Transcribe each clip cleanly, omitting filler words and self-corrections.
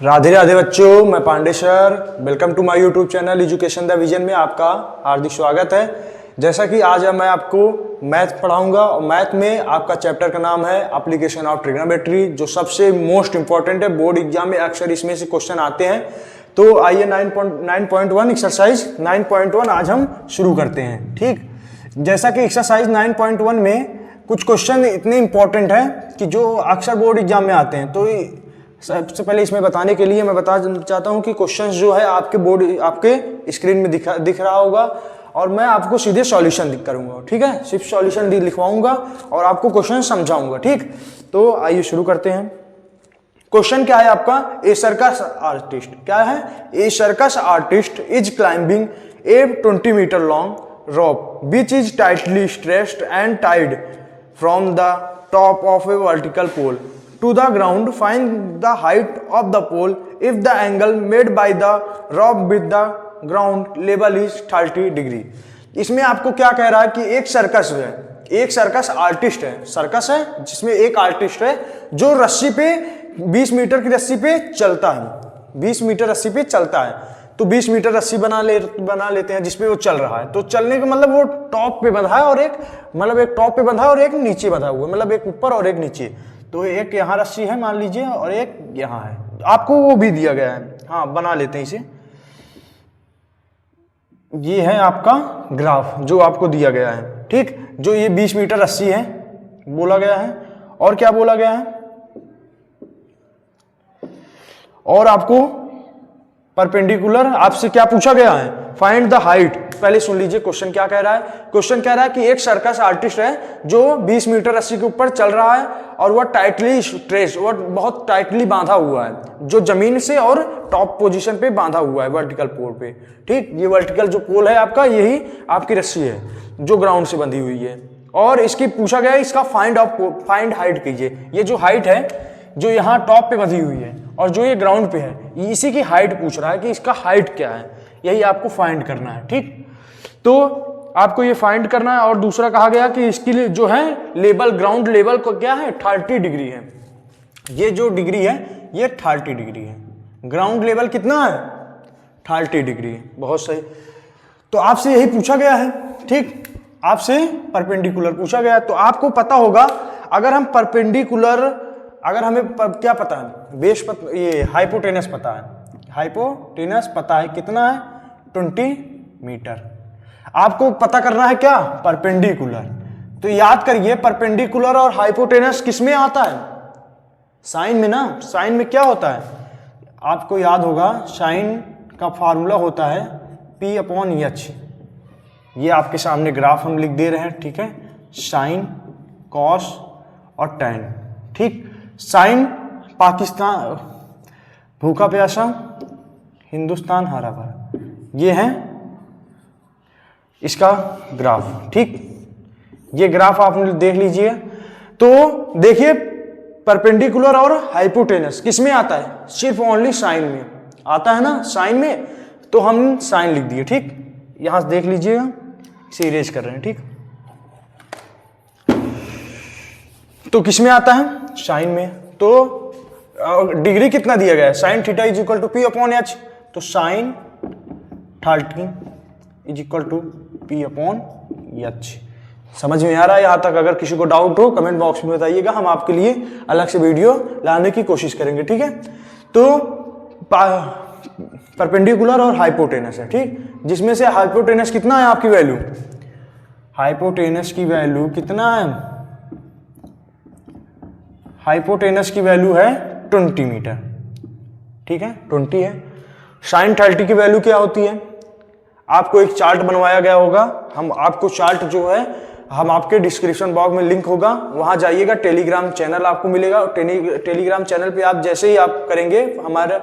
राधे राधे बच्चों, मैं Pandey sir. Welcome to my YouTube channel education the vision में आपका हार्दिक स्वागत है। जैसा कि आज मैं आपको मैथ पढ़ाऊंगा और मैथ में आपका चैप्टर का नाम है एप्लीकेशन ऑफ ट्रिग्नोमेट्री, जो सबसे मोस्ट इंपॉर्टेंट है। बोर्ड एग्जाम में अक्सर इसमें से क्वेश्चन आते हैं। तो आइए 9.1 एक्सरसाइज 9.1 आज हम शुरू करते हैं। ठीक, जैसा कि एक्सरसाइज 9.1 में कुछ क्वेश्चन इतने इंपॉर्टेंट हैं कि जो अक्सर बोर्ड एग्जाम में आते हैं। तो सबसे पहले इसमें बताने के लिए मैं बता चाहता हूं कि क्वेश्चंस जो है आपके स्क्रीन में दिख रहा होगा और मैं आपको सीधे सॉल्यूशन करूंगा। ठीक है, सिर्फ सॉल्यूशन लिखवाऊंगा और आपको क्वेश्चन समझाऊंगा। ठीक, तो आइए शुरू करते हैं। क्वेश्चन क्या है आपका? ए सर्कस आर्टिस्ट क्या है? A circus artist is climbing a 20 metre long rope which is tightly stressed and tied from the top of a vertical pole to the ground. Find the height of the pole if the angle made by the rope with the ground level is 30 degree. इसमें आपको क्या कह रहा है कि एक circus है, एक सर्कस आर्टिस्ट है, सर्कस है जिसमें एक आर्टिस्ट है जो रस्सी पे 20 मीटर की रस्सी पे चलता है। 20 मीटर रस्सी पे चलता है, तो 20 मीटर रस्सी बना लेते हैं जिसपे वो चल रहा है। तो चलने का मतलब वो टॉप पे बंधा है और एक टॉप पे बंधा है और एक नीचे बंधा हुआ है, मतलब एक ऊपर और एक नीचे। तो एक यहाँ रस्सी है मान लीजिए और एक यहाँ है, आपको वो भी दिया गया है। हाँ, बना लेते हैं इसे। ये है आपका ग्राफ जो आपको दिया गया है। ठीक, जो ये 20 मीटर रस्सी है बोला गया है, और क्या बोला गया है, और आपको परपेंडिकुलर आपसे क्या पूछा गया है? Find the height. पहले सुन लीजिए क्वेश्चन क्या कह रहा है। क्वेश्चन कह रहा है कि एक सर्कस आर्टिस्ट है जो 20 मीटर रस्सी के ऊपर चल रहा है और वह टाइटली स्ट्रेच, वह बहुत टाइटली बांधा हुआ है, जो जमीन से और टॉप पोजीशन पे बांधा हुआ है वर्टिकल पोल पे। ठीक, ये वर्टिकल जो पोल है आपका, यही आपकी रस्सी है जो ग्राउंड से बंधी हुई है। और इसकी पूछा गया है इसका फाइंड हाइट कीजिए। ये जो हाइट है जो यहाँ टॉप पे बंधी हुई है और जो ये ग्राउंड पे है, इसी की हाइट पूछ रहा है कि इसका हाइट क्या है, यही आपको फाइंड करना है। ठीक, तो आपको ये फाइंड करना है। और दूसरा कहा गया कि इसके लिए जो है लेवल, ग्राउंड लेवल को क्या है, 30 डिग्री है। ये जो डिग्री है ये 30 डिग्री है। ग्राउंड लेवल कितना है? 30 डिग्री है। बहुत सही। तो आपसे यही पूछा गया है। ठीक, आपसे परपेंडिकुलर पूछा गया है। तो आपको पता होगा, अगर हम परपेंडिकुलर, अगर हमें क्या पता है, बेस ये हाइपोटेनस पता है, हाइपोटेनस पता है कितना है, 20 मीटर। आपको पता करना है क्या, परपेंडिकुलर। तो याद करिए परपेंडिकुलर और हाइपोटेनस किस में आता है? साइन में ना। साइन में क्या होता है आपको याद होगा, साइन का फार्मूला होता है P/H। ये आपके सामने ग्राफ हम लिख दे रहे हैं। ठीक है, साइन, कॉस और टैन। ठीक, साइन पाकिस्तान भूखा प्यासा, हिंदुस्तान हरा भरा, ये है इसका ग्राफ। ठीक, ये ग्राफ आप देख लीजिए। तो देखिए परपेंडिकुलर और हाइपोटेनस किस में आता है? सिर्फ ओनली साइन में आता है ना, साइन में। तो हम साइन लिख दिए। ठीक, यहां से देख लीजिएगा, इसे इरेज कर रहे हैं। ठीक, तो किस में आता है? साइन में। तो डिग्री कितना दिया गया है? Sine theta is equal to P/H। तो sign 30 is equal to P/H। समझ में आ रहा है यहाँ तक? अगर किसी को डाउट हो कमेंट बॉक्स में बताइएगा, हम आपके लिए अलग से वीडियो लाने की कोशिश करेंगे। ठीक है, तो परपेंडिकुलर और हाइपोटेनस है। ठीक, जिसमें से हाइपोटेनस कितना है आपकी वैल्यू? हाइपोटेनस की वैल्यू कितना है? हाइपोटेनस की वैल्यू है 20 मीटर। ठीक है, 20 है। साइन 30 की वैल्यू क्या होती है? आपको एक चार्ट बनवाया गया होगा, हम आपको चार्ट जो है हम आपके डिस्क्रिप्शन बॉक्स में लिंक होगा, वहां जाइएगा। टेलीग्राम चैनल आपको मिलेगा। टेलीग्राम चैनल पे आप जैसे ही आप करेंगे, हमारा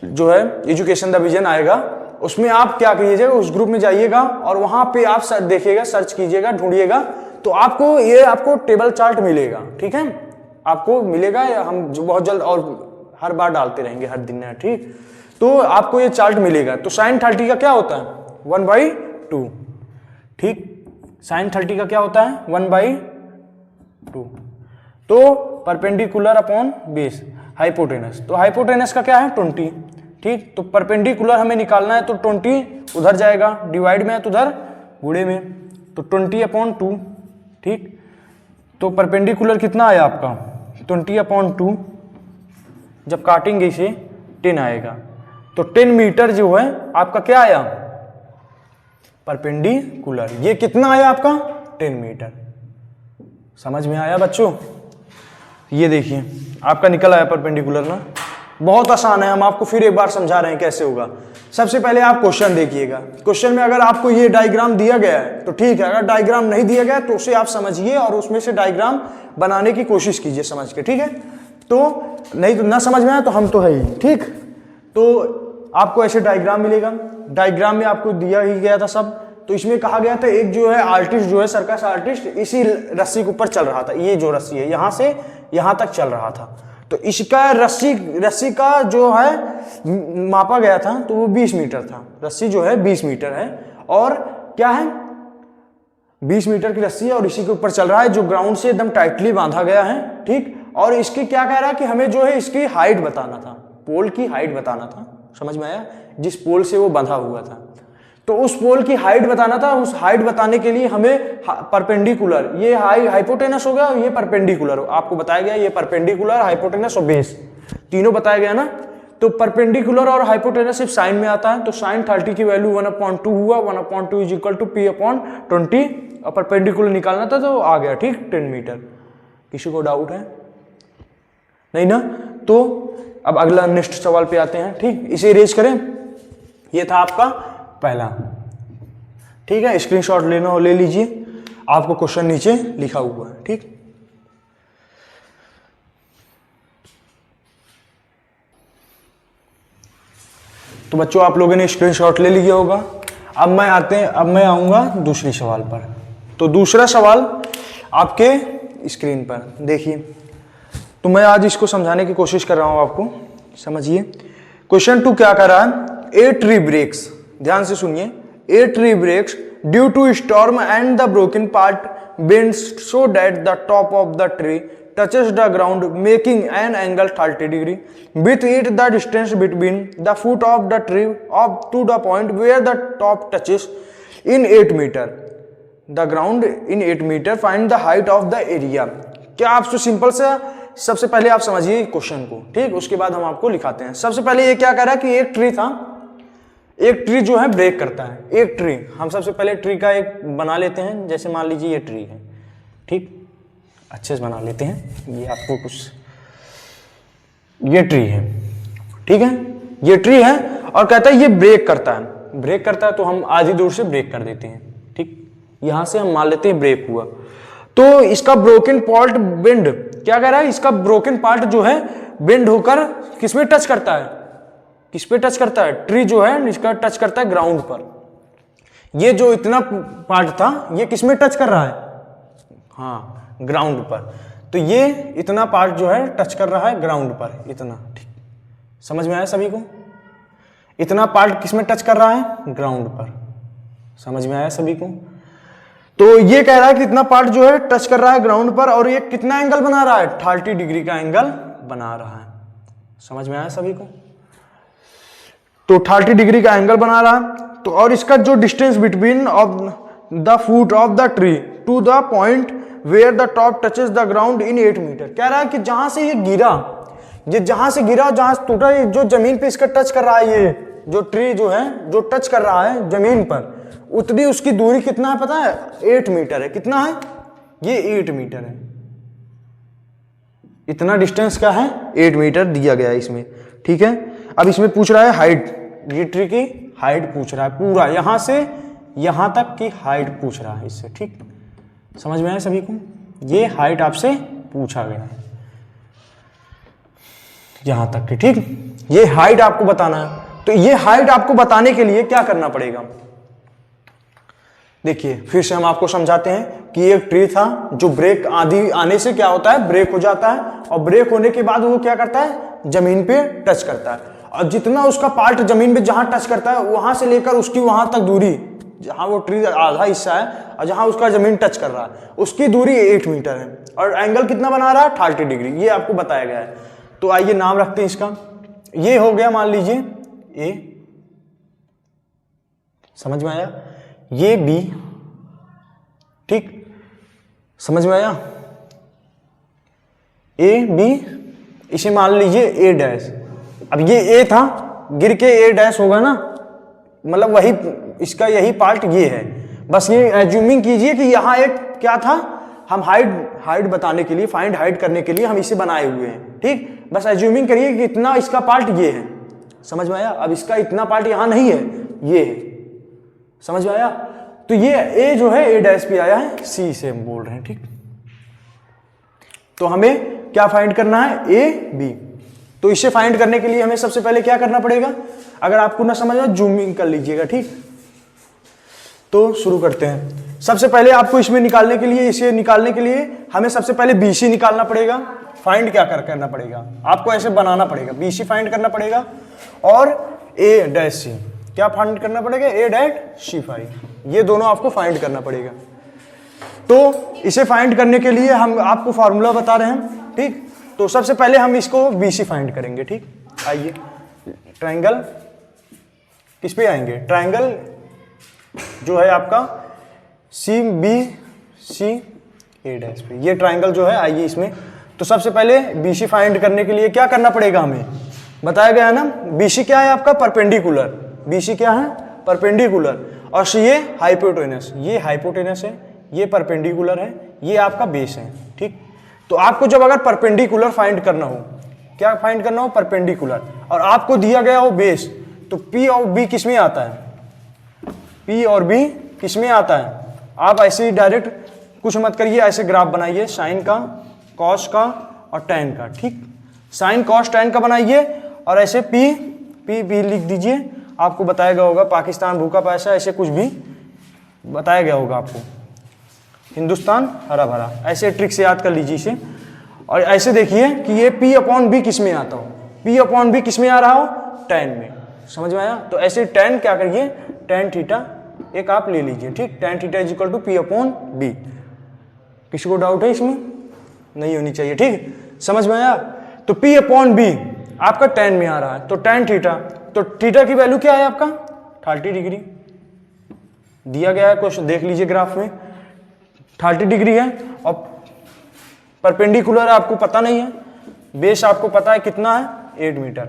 जो है एजुकेशन द विजन आएगा, उसमें आप क्या कीजिएगा, उस ग्रुप में जाइएगा और वहां पे आप देखिएगा, सर्च कीजिएगा, ढूंढिएगा, तो आपको टेबल चार्ट मिलेगा। ठीक है, आपको मिलेगा। हम जो बहुत जल्द और हर बार डालते रहेंगे, हर दिन। ठीक, तो आपको ये चार्ट मिलेगा। तो साइन 30 का क्या होता है? 1/2। ठीक, साइन 30 का क्या होता है? 1/2। तो परपेंडिकुलर अपॉन बेस। हाइपोटेनस। तो हाइपोटेनस का क्या है 20, ठीक। तो परपेंडिकुलर हमें निकालना है तो 20 उधर जाएगा, डिवाइड में है तो उधर गुणे में, तो 20/2, ठीक। तो परपेंडिकुलर कितना आया आपका 20/2, जब काटेंगे इसे 10 आएगा। तो 10 मीटर जो है आपका क्या आया परपेंडिकुलर। ये कितना आया आपका 10 मीटर। समझ में आया बच्चों? ये देखिए आपका निकल आया परपेंडिकुलर ना। बहुत आसान है, हम आपको फिर एक बार समझा रहे हैं कैसे होगा। सबसे पहले आप क्वेश्चन देखिएगा। क्वेश्चन में अगर आपको ये डायग्राम दिया गया है तो ठीक है, अगर डायग्राम नहीं दिया गया तो उसे आप समझिए और उसमें से डायग्राम बनाने की कोशिश कीजिए समझ के, ठीक है। तो नहीं तो ना समझ में आया तो हम तो है ही, ठीक। तो आपको ऐसे डायग्राम मिलेगा, डायग्राम में आपको दिया ही गया था सब। तो इसमें कहा गया था एक जो है आर्टिस्ट जो है सर्कस आर्टिस्ट इसी रस्सी के ऊपर चल रहा था। ये जो रस्सी है यहां से यहां तक चल रहा था। तो इसका रस्सी का जो है मापा गया था तो वो 20 मीटर था। रस्सी जो है 20 मीटर है और क्या है 20 मीटर की रस्सी है और इसी के ऊपर चल रहा है जो ग्राउंड से एकदम टाइटली बांधा गया है, ठीक। और इसकी क्या कह रहा है कि हमें जो है इसकी हाइट बताना था, पोल की हाइट बताना था। समझ में आया? जिस पोल से वो बंधा हुआ था तो उस पोल की हाइट बताना था। उस हाइट बताने के लिए हमें परपेंडिकुलर, ये हाइपोटेनस हो गया और ये परपेंडिकुलर आपको बताया गया, ये परपेंडिकुलर हाइपोटेनस और बेस तीनों बताया गया ना। तो परपेंडिकुलर और हाइपोटेनस सिर्फ साइन में आता है। तो साइन 30 की वैल्यू 1/2 हुआ, 1/2 इज इक्वल टू P/20 और परपेंडिकुलर निकालना था तो आ गया, ठीक 10 मीटर। किसी को डाउट है? नहीं ना? तो अब अगला नेक्स्ट सवाल पे आते हैं, ठीक। इसे इरेज करें। ये था आपका पहला, ठीक है। स्क्रीनशॉट लेना हो ले लीजिए, आपको क्वेश्चन नीचे लिखा हुआ है, ठीक। तो बच्चों आप लोगों ने स्क्रीनशॉट ले लिया होगा। अब मैं आऊंगा दूसरी सवाल पर। तो दूसरा सवाल आपके स्क्रीन पर देखिए। तो मैं आज इसको समझाने की कोशिश कर रहा हूं, आपको समझिए। क्वेश्चन 2 क्या कर रहा है, ए ट्री ब्रेक्स, ध्यान से सुनिए। A tree breaks due to storm and the broken part bends so that the top of the tree touches the ground making an angle 30 degree with it the distance between the foot of the tree up to the point where the top touches in 8 meter the ground in 8 meter find the height of the area। क्या आपसे simple सा सबसे पहले आप समझिए question को, ठीक। उसके बाद हम आपको लिखाते हैं। सबसे पहले ये क्या कह रहा है कि एक ट्री था, एक ट्री जो है ब्रेक करता है। एक ट्री, हम सबसे पहले ट्री का एक बना लेते हैं। जैसे मान लीजिए ये ट्री है, ठीक, अच्छे से बना लेते हैं। ये आपको कुछ, ये ट्री है, ठीक है, ये ट्री है और कहता है ये ब्रेक करता है। ब्रेक करता है तो हम आधी दूर से ब्रेक कर देते हैं, ठीक। यहां से हम मान लेते हैं ब्रेक हुआ। तो इसका ब्रोकन पार्ट बेंड, क्या कह रहा है, इसका ब्रोकन पार्ट जो है बेंड होकर किस पे टच करता है, किस पे टच करता है, ट्री जो है इसका टच करता है ग्राउंड पर। ये जो इतना पार्ट था ये किस में टच कर रहा है, हाँ ग्राउंड पर। तो ये इतना पार्ट जो है टच कर रहा है ग्राउंड पर, इतना, ठीक। समझ में आया सभी को? इतना पार्ट किस में टच कर रहा है, ग्राउंड पर। समझ में आया सभी को? तो ये कह रहा है कि इतना पार्ट जो है टच कर रहा है ग्राउंड पर और ये कितना एंगल बना रहा है, 30 डिग्री का एंगल बना रहा है। समझ में आया सभी को? तो 30 डिग्री का एंगल बना रहा है। तो और इसका जो distance between of the foot of the tree to the point where the top touches the ground in 8 metre. कह रहा है कि जहां से ये गिरा, ये जहां से गिरा, जहां से टूटा, ये जो जमीन पे इसका टच कर रहा है, ये जो ट्री जो है जो टच कर रहा है जमीन पर, उतनी उसकी दूरी कितना है पता है, 8 मीटर है। कितना है, ये 8 मीटर है। इतना डिस्टेंस क्या है, 8 मीटर दिया गया है इसमें, ठीक है। अब इसमें पूछ रहा है हाइट, ये ट्री की हाइट पूछ रहा है, पूरा यहां से यहां तक की हाइट पूछ रहा है इससे, ठीक। समझ में आया सभी को? ये हाइट आपसे पूछा गया है यहां तक की, ठीक। ये हाइट आपको बताना है। तो ये हाइट आपको बताने के लिए क्या करना पड़ेगा, देखिए फिर से हम आपको समझाते हैं कि एक ट्री था जो ब्रेक आंधी आने से क्या होता है, ब्रेक हो जाता है और ब्रेक होने के बाद वो क्या करता है, जमीन पे टच करता है। और जितना उसका पार्ट जमीन पे जहां टच करता है वहां से लेकर उसकी वहां तक दूरी, जहां वो ट्री आधा हिस्सा है और जहां उसका जमीन टच कर रहा है, उसकी दूरी 8 मीटर है और एंगल कितना बना रहा है, 30 डिग्री। ये आपको बताया गया है। तो आइए नाम रखते हैं इसका। ये हो गया मान लीजिए ए, समझ में आया, ये बी, ठीक, समझ में आया, ए बी, इसे मान लीजिए ए डैश। अब ये ए था, गिर के ए डैश होगा ना, मतलब वही इसका यही पार्ट ये है। बस ये एज्यूमिंग कीजिए कि यहाँ एक क्या था, हम हाइट बताने के लिए, फाइंड हाइट करने के लिए हम इसे बनाए हुए हैं, ठीक। बस एज्यूमिंग करिए कि इतना इसका पार्ट ये है, समझ में आया। अब इसका इतना पार्ट यहाँ नहीं है, ये है, समझ में आया। तो ये ए जो है ए डैश पे आया है, सी से हम बोल रहे हैं, ठीक। तो हमें क्या फाइंड करना है, ए बी। तो इसे फाइंड करने के लिए हमें सबसे पहले क्या करना पड़ेगा, अगर आपको ना समझ आए जूमिंग कर लीजिएगा, ठीक। तो शुरू करते हैं। सबसे पहले आपको इसमें निकालने के लिए, इसे निकालने के लिए हमें सबसे पहले BC निकालना पड़ेगा। फाइंड क्या करना पड़ेगा, आपको ऐसे बनाना पड़ेगा, BC फाइंड करना पड़ेगा और A डैश C क्या फाइंड करना पड़ेगा, A डैश C5, ये दोनों आपको फाइंड करना पड़ेगा। तो इसे फाइंड करने के लिए हम आपको फॉर्मूला बता रहे हैं, ठीक। तो सबसे पहले हम इसको BC फाइंड करेंगे, ठीक। आइए ट्रायंगल किस पे आएंगे, ट्रायंगल जो है आपका CBC A डैश पे, ये ट्रायंगल जो है, आइए इसमें। तो सबसे पहले BC फाइंड करने के लिए क्या करना पड़ेगा, हमें बताया गया है ना, BC क्या है आपका, परपेंडिकुलर। BC क्या है, परपेंडिकुलर, और ये हाइपोटेनस, ये हाइपोटेनस है, ये परपेंडिकुलर है, ये आपका बेस है, ठीक। तो आपको जब अगर परपेंडिकुलर फाइंड करना हो, क्या फाइंड करना हो, परपेंडिकुलर, और आपको दिया गया हो बेस, तो P और B किस में आता है, P और B किस में आता है। आप ऐसे ही डायरेक्ट कुछ मत करिए, ऐसे ग्राफ बनाइए, साइन का, कॉस का और टैन का, ठीक। साइन कॉस टैन का बनाइए और ऐसे P लिख दीजिए। आपको बताया गया होगा पाकिस्तान भूखा प्यासा, ऐसे कुछ भी बताया गया होगा आपको, हिंदुस्तान हरा भरा, ऐसे ट्रिक से याद कर लीजिए इसे। और ऐसे देखिए कि ये P/B किस में आता हो, P/B किस में आ रहा हो, टैन में, समझ में आया। तो ऐसे टैन क्या करिए, टैन थीटा एक आप ले लीजिए, ठीक। Tan theta is equal to P/B। किसी को डाउट है इसमें, नहीं होनी चाहिए, ठीक, समझ में आया। तो P/B आपका टैन में आ रहा है, तो टैन थीटा, तो थीटा की वैल्यू क्या है आपका, 30 डिग्री दिया गया है, क्वेश्चन देख लीजिए ग्राफ में, 30 डिग्री है, और परपेंडिकुलर आपको पता नहीं है, बेस आपको पता है कितना है, 8 मीटर।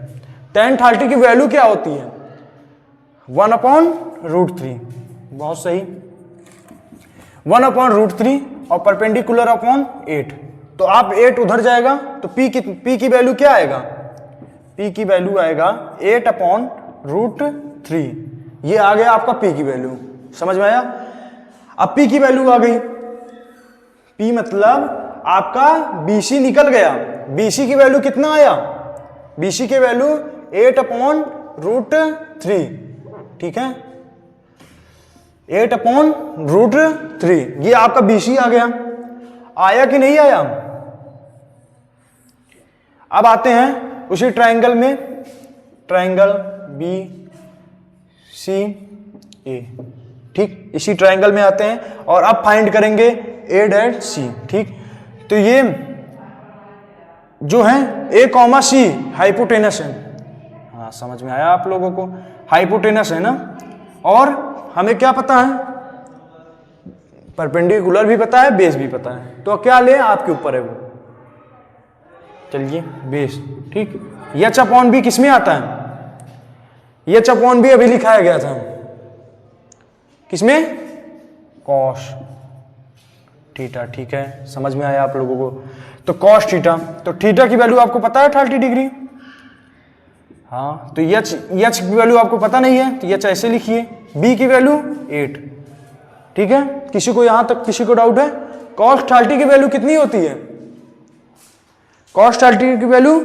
टैन 30 की वैल्यू क्या होती है, 1/√3, बहुत सही, 1/√3 और परपेंडिकुलर अपॉन 8। तो आप 8 उधर जाएगा तो P की वैल्यू क्या आएगा, P की वैल्यू आएगा 8/√3, ये आ गया आपका P की वैल्यू, समझ में आया। अब P की वैल्यू आ गई, P मतलब आपका BC निकल गया, BC की वैल्यू कितना आया, BC की वैल्यू 8/√3, ठीक है, 8/√3, ये आपका BC आ गया, आया कि नहीं आया। अब आते हैं उसी ट्रायंगल में, ट्रायंगल BCA, ठीक, इसी ट्रायंगल में आते हैं और अब फाइंड करेंगे A डैश C, ठीक। तो ये जो है A, C हाइपोटेनस है, हाँ समझ में आया आप लोगों को, हाइपोटेनस है ना। और हमें क्या पता है, परपेंडिकुलर भी पता है, बेस भी पता है, तो क्या ले आपके ऊपर है वो, चलिए बेस, ठीक। H/B किस में आता है, H/B अभी लिखाया गया था किसमें, कॉस थीटा, ठीक है, समझ में आया आप लोगों को। तो कॉस थीटा, तो थीटा की वैल्यू आपको पता है 30 डिग्री, हाँ। तो H की वैल्यू आपको पता नहीं है, तो H ऐसे लिखिए, B की वैल्यू 8, ठीक है। किसी को यहां तक किसी को डाउट है, कॉस 30 की वैल्यू कितनी होती है, कॉस 30 की वैल्यू,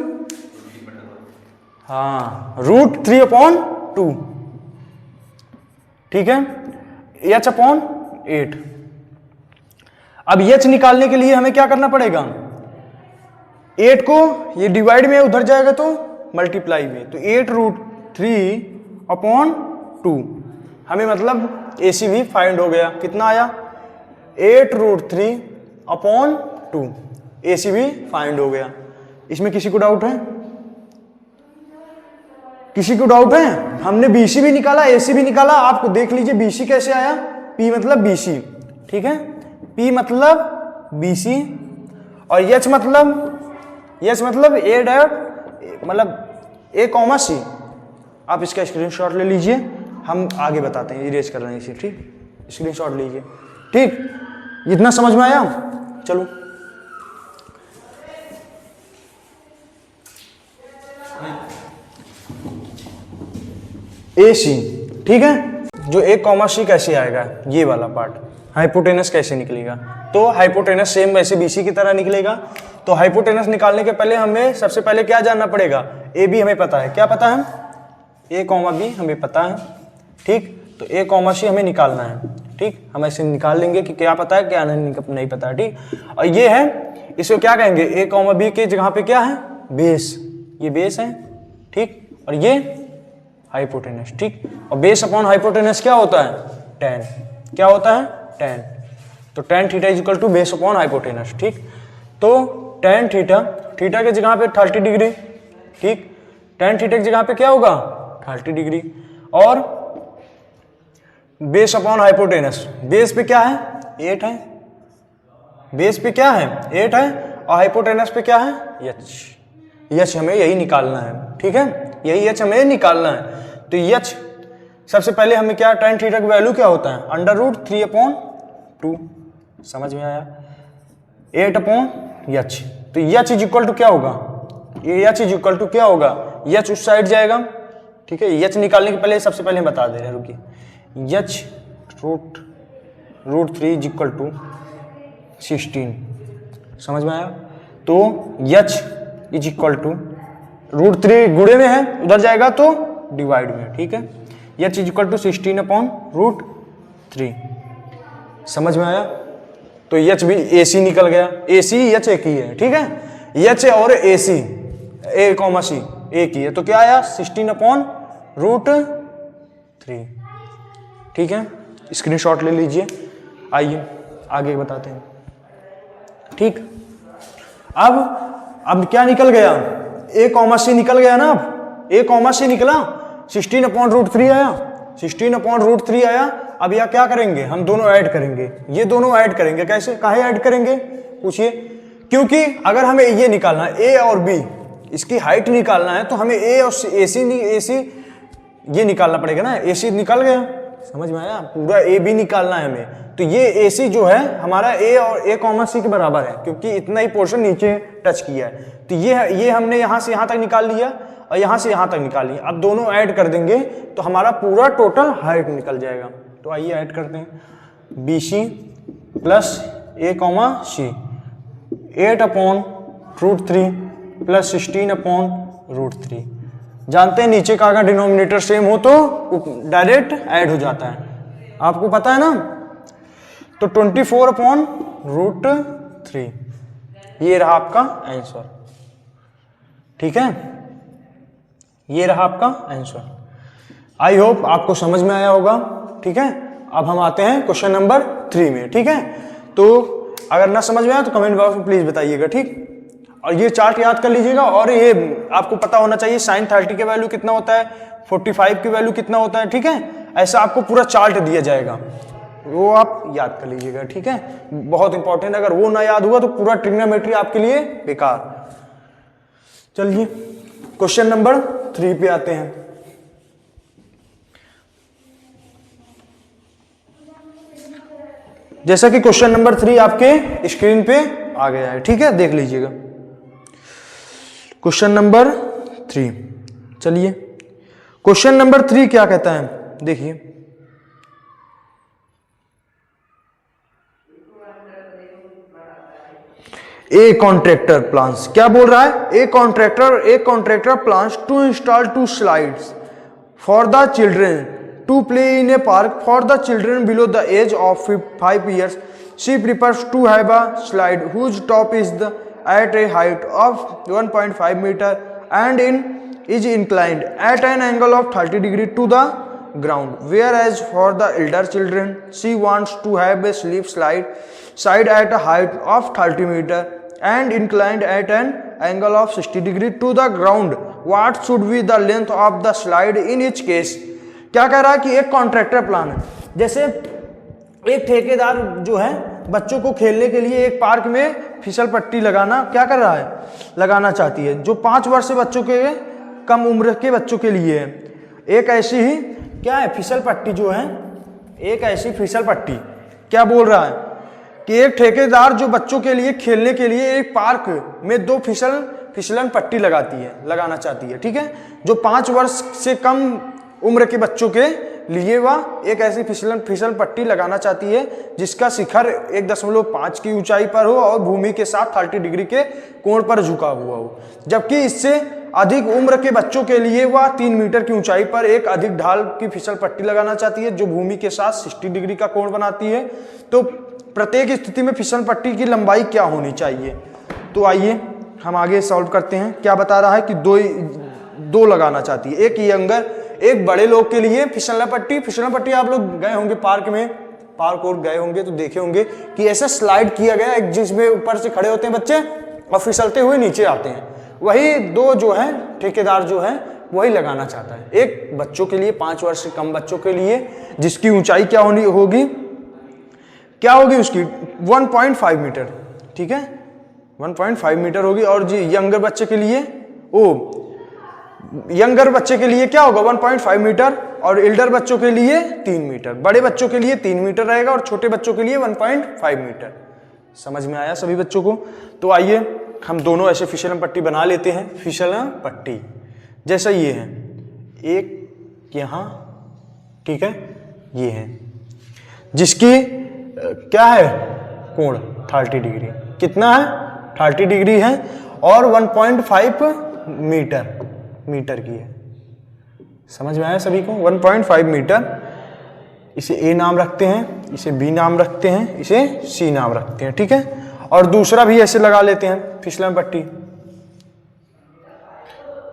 हाँ, √3/2, ठीक है, H/8। अब H निकालने के लिए हमें क्या करना पड़ेगा, 8 को ये डिवाइड में उधर जाएगा तो मल्टीप्लाई में, तो 8√3/2 हमें मतलब AC भी फाइंड हो गया, कितना आया 8√3/2, AC भी फाइंड हो गया। इसमें किसी को डाउट है? किसी को डाउट है? हमने BC भी निकाला, AC भी निकाला, आपको देख लीजिए BC कैसे आया, P मतलब BC, ठीक है, P मतलब BC और H मतलब A डॉट मतलब A कॉमा C। आप इसका स्क्रीनशॉट ले लीजिए, हम आगे बताते हैं, इरेज कर रहे हैं इसे, ठीक, स्क्रीनशॉट लीजिए, ठीक, इतना समझ में आया? चलो AC, ठीक है, जो A कॉमा C कैसे आएगा, ये वाला पार्ट, हाइपोटेनस कैसे निकलेगा, तो हाइपोटेनस सेम वैसे BC की तरह निकलेगा। तो हाइपोटेनस निकालने के पहले हमें सबसे पहले क्या जानना पड़ेगा, AB हमें पता है, क्या पता है, A कॉमा B हमें पता है, ठीक, तो A कॉमा C हमें निकालना है, ठीक, हम ऐसे निकाल लेंगे कि क्या पता है क्या नहीं पता है, ठीक। और ये है, इसको क्या कहेंगे, A कॉमा B के जगह पे क्या है, बेस, ये बेस है, ठीक, और ये हाइपोटेनस, ठीक, और बेस अपॉन हाइपोटेनस क्या होता है, tan, क्या होता है, tan, तो tan theta is equal to base upon hypotenuse, ठीक, तो tan थीटा, थीटा के जगह पे 30 डिग्री, ठीक, tan थीटा की जगह पे क्या होगा 30 डिग्री, और बेस अपॉन हाइपोटेनस, बेस पे क्या है 8 है, बेस पे क्या है 8 है, और हाइपोटेनस पे क्या है h हमें यही निकालना है, ठीक है, यही h हमें निकालना है। तो h सबसे पहले हमें क्या, tan थीटा की वैल्यू क्या होता है, √3/2, समझ में आया, 8/h, तो h इज इक्वल टू क्या होगा, ये h इज इक्वल टू क्या होगा, h उस साइड जाएगा, ठीक है, h निकालने के पहले सबसे पहले बता दे रहे हैं, रुकिए, h √3 इज इक्वल टू 16, समझ में आया, तो h इज इक्वल टू √3 गुणे में है, उधर जाएगा तो डिवाइड में, ठीक है, h इज इक्वल टू 16/√3, समझ में आया, तो h भी AC निकल गया, AC h एक ही है, ठीक है, h और AC A कॉमा C एक ही है, तो क्या आया 16/√3, ठीक है, स्क्रीनशॉट ले लीजिए, आइए आगे बताते हैं, ठीक। अब क्या निकल गया, A कॉमा C निकल गया ना, अब A कॉमा C निकला, 16/√3 आया, 16/√3 आया। अब यह क्या करेंगे, हम दोनों ऐड करेंगे, ये दोनों ऐड करेंगे, कैसे, काहे ऐड करेंगे पूछिए, क्योंकि अगर हमें ये निकालना है A और B, इसकी हाइट निकालना है, तो हमें A और AC ये निकालना पड़ेगा ना, AC निकल गया, समझ में आया, पूरा AB निकालना है हमें, तो ये AC जो है हमारा A और A कॉमा C के बराबर है, क्योंकि इतना ही पोर्शन नीचे टच किया है, तो ये हमने यहाँ से यहाँ तक निकाल लिया और यहाँ से यहाँ तक निकाल लिया। अब दोनों ऐड कर देंगे तो हमारा पूरा टोटल हाइट निकल जाएगा। तो आइए ऐड करते हैं, BC plus A comma C 8/√3 plus 16/√3। जानते हैं नीचे का अगर डिनोमिनेटर सेम हो तो डायरेक्ट ऐड हो जाता है, आपको पता है ना। तो 24/√3 ये रहा आपका आंसर, ठीक है, ये रहा आपका आंसर। आई होप आपको समझ में आया होगा, ठीक है। अब हम आते हैं क्वेश्चन नंबर 3 में, ठीक है। तो अगर ना समझ में आया तो कमेंट बॉक्स में प्लीज बताइएगा, ठीक। और ये चार्ट याद कर लीजिएगा, और ये आपको पता होना चाहिए sin 30 की वैल्यू कितना होता है, 45 की वैल्यू कितना होता है, ठीक है। ऐसा आपको पूरा चार्ट दिया जाएगा, वो आप याद कर लीजिएगा, ठीक है, बहुत इंपॉर्टेंट। अगर वो ना याद हुआ तो पूरा ट्रिग्नोमेट्री आपके लिए बेकार। चलिए क्वेश्चन नंबर 3 पे आते हैं। जैसा कि क्वेश्चन नंबर 3 आपके स्क्रीन पे आ गया है, ठीक है, देख लीजिएगा। क्वेश्चन नंबर 3, चलिए क्वेश्चन नंबर 3 क्या कहता है, देखिए। ए कॉन्ट्रैक्टर प्लान्स, क्या बोल रहा है, a contractor plans to install 2 slides for the children to play in a park for the children below the age of 5 years. She prefers to have a slide whose top is at a height of 1.5 meter and is inclined at an angle of 30 degree to the ground. Whereas for the elder children, she wants to have a slip slide at a height of 30 meter and inclined at an angle of 60 degree to the ground, what should be the length of the slide in each case. क्या कह रहा है कि एक contractor plan है, जैसे एक ठेकेदार जो है बच्चों को खेलने के लिए एक पार्क में फिसल पट्टी लगाना क्या कर रहा है, लगाना चाहती है, जो 5 वर्ष से बच्चों के कम उम्र के बच्चों के लिए है। एक ऐसी ही क्या है फिसल पट्टी जो है, एक ऐसी फिसल पट्टी क्या बोल रहा है कि एक ठेकेदार जो बच्चों के लिए खेलने के लिए एक पार्क में 2 फिसलन पट्टी लगाना चाहती है, ठीक है, जो 5 वर्ष से कम उम्र के बच्चों के लिए वह एक ऐसी फिसल पट्टी लगाना चाहती है जिसका शिखर 1.5 की ऊंचाई पर हो और भूमि के साथ 30 डिग्री के कोण पर झुका हुआ हो, जबकि इससे अधिक उम्र के बच्चों के लिए वह 3 मीटर की ऊंचाई पर एक अधिक ढाल की फिसल पट्टी लगाना चाहती है जो भूमि के साथ 60 डिग्री का कोण बनाती है। तो प्रत्येक स्थिति में फिसल पट्टी की लंबाई क्या होनी चाहिए। तो आइए हम आगे सॉल्व करते हैं। क्या बता रहा है कि दो लगाना चाहती है, एक यंगर, एक बड़े लोग के लिए फिसलना पट्टी आप लोग गए होंगे पार्क और गए होंगे तो देखे होंगे कि ऐसा स्लाइड किया गया है जिसमें ऊपर से खड़े होते हैं बच्चे और फिसलते हुए नीचे आते हैं। वही 2 जो है ठेकेदार जो है वही लगाना चाहता है, एक बच्चों के लिए 5 वर्ष से कम बच्चों के लिए जिसकी ऊंचाई क्या होगी उसकी 1.5 मीटर, ठीक है, 1.5 मीटर होगी। और जी यंगर बच्चे के लिए क्या होगा 1.5 मीटर और एल्डर बच्चों के लिए 3 मीटर, बड़े बच्चों के लिए 3 मीटर रहेगा और छोटे बच्चों के लिए 1.5 मीटर। समझ में आया सभी बच्चों को। तो आइए हम दोनों ऐसे फिसलन पट्टी बना लेते हैं। फिसलन पट्टी जैसा ये है, एक यहाँ, ठीक है, ये है जिसकी क्या है कोण 30 डिग्री, कितना है 30 डिग्री है और 1.5 मीटर की है। समझ में आया सभी को, 1.5 मीटर। इसे ए नाम रखते हैं, इसे बी नाम रखते हैं, इसे सी नाम रखते हैं, ठीक है। और दूसरा भी ऐसे लगा लेते हैं फिसलन पट्टी।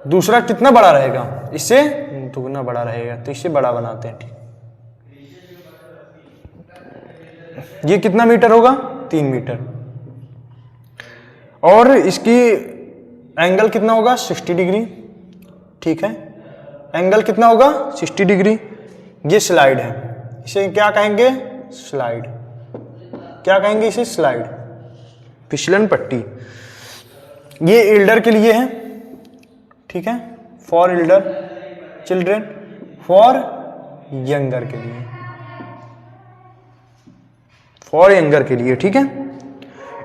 दूसरा कितना बड़ा रहेगा, इससे दुगना बड़ा रहेगा, तो इसे बड़ा बनाते हैं, ठीक। ये कितना मीटर होगा 3 मीटर और इसकी एंगल कितना होगा 60 डिग्री, ठीक है, एंगल कितना होगा 60 डिग्री। ये स्लाइड है, इसे क्या कहेंगे स्लाइड, क्या कहेंगे इसे स्लाइड, फिसलन पट्टी। ये एल्डर के लिए है, ठीक है, for Elder children, for younger के लिए, फॉर यंगर के लिए, ठीक है।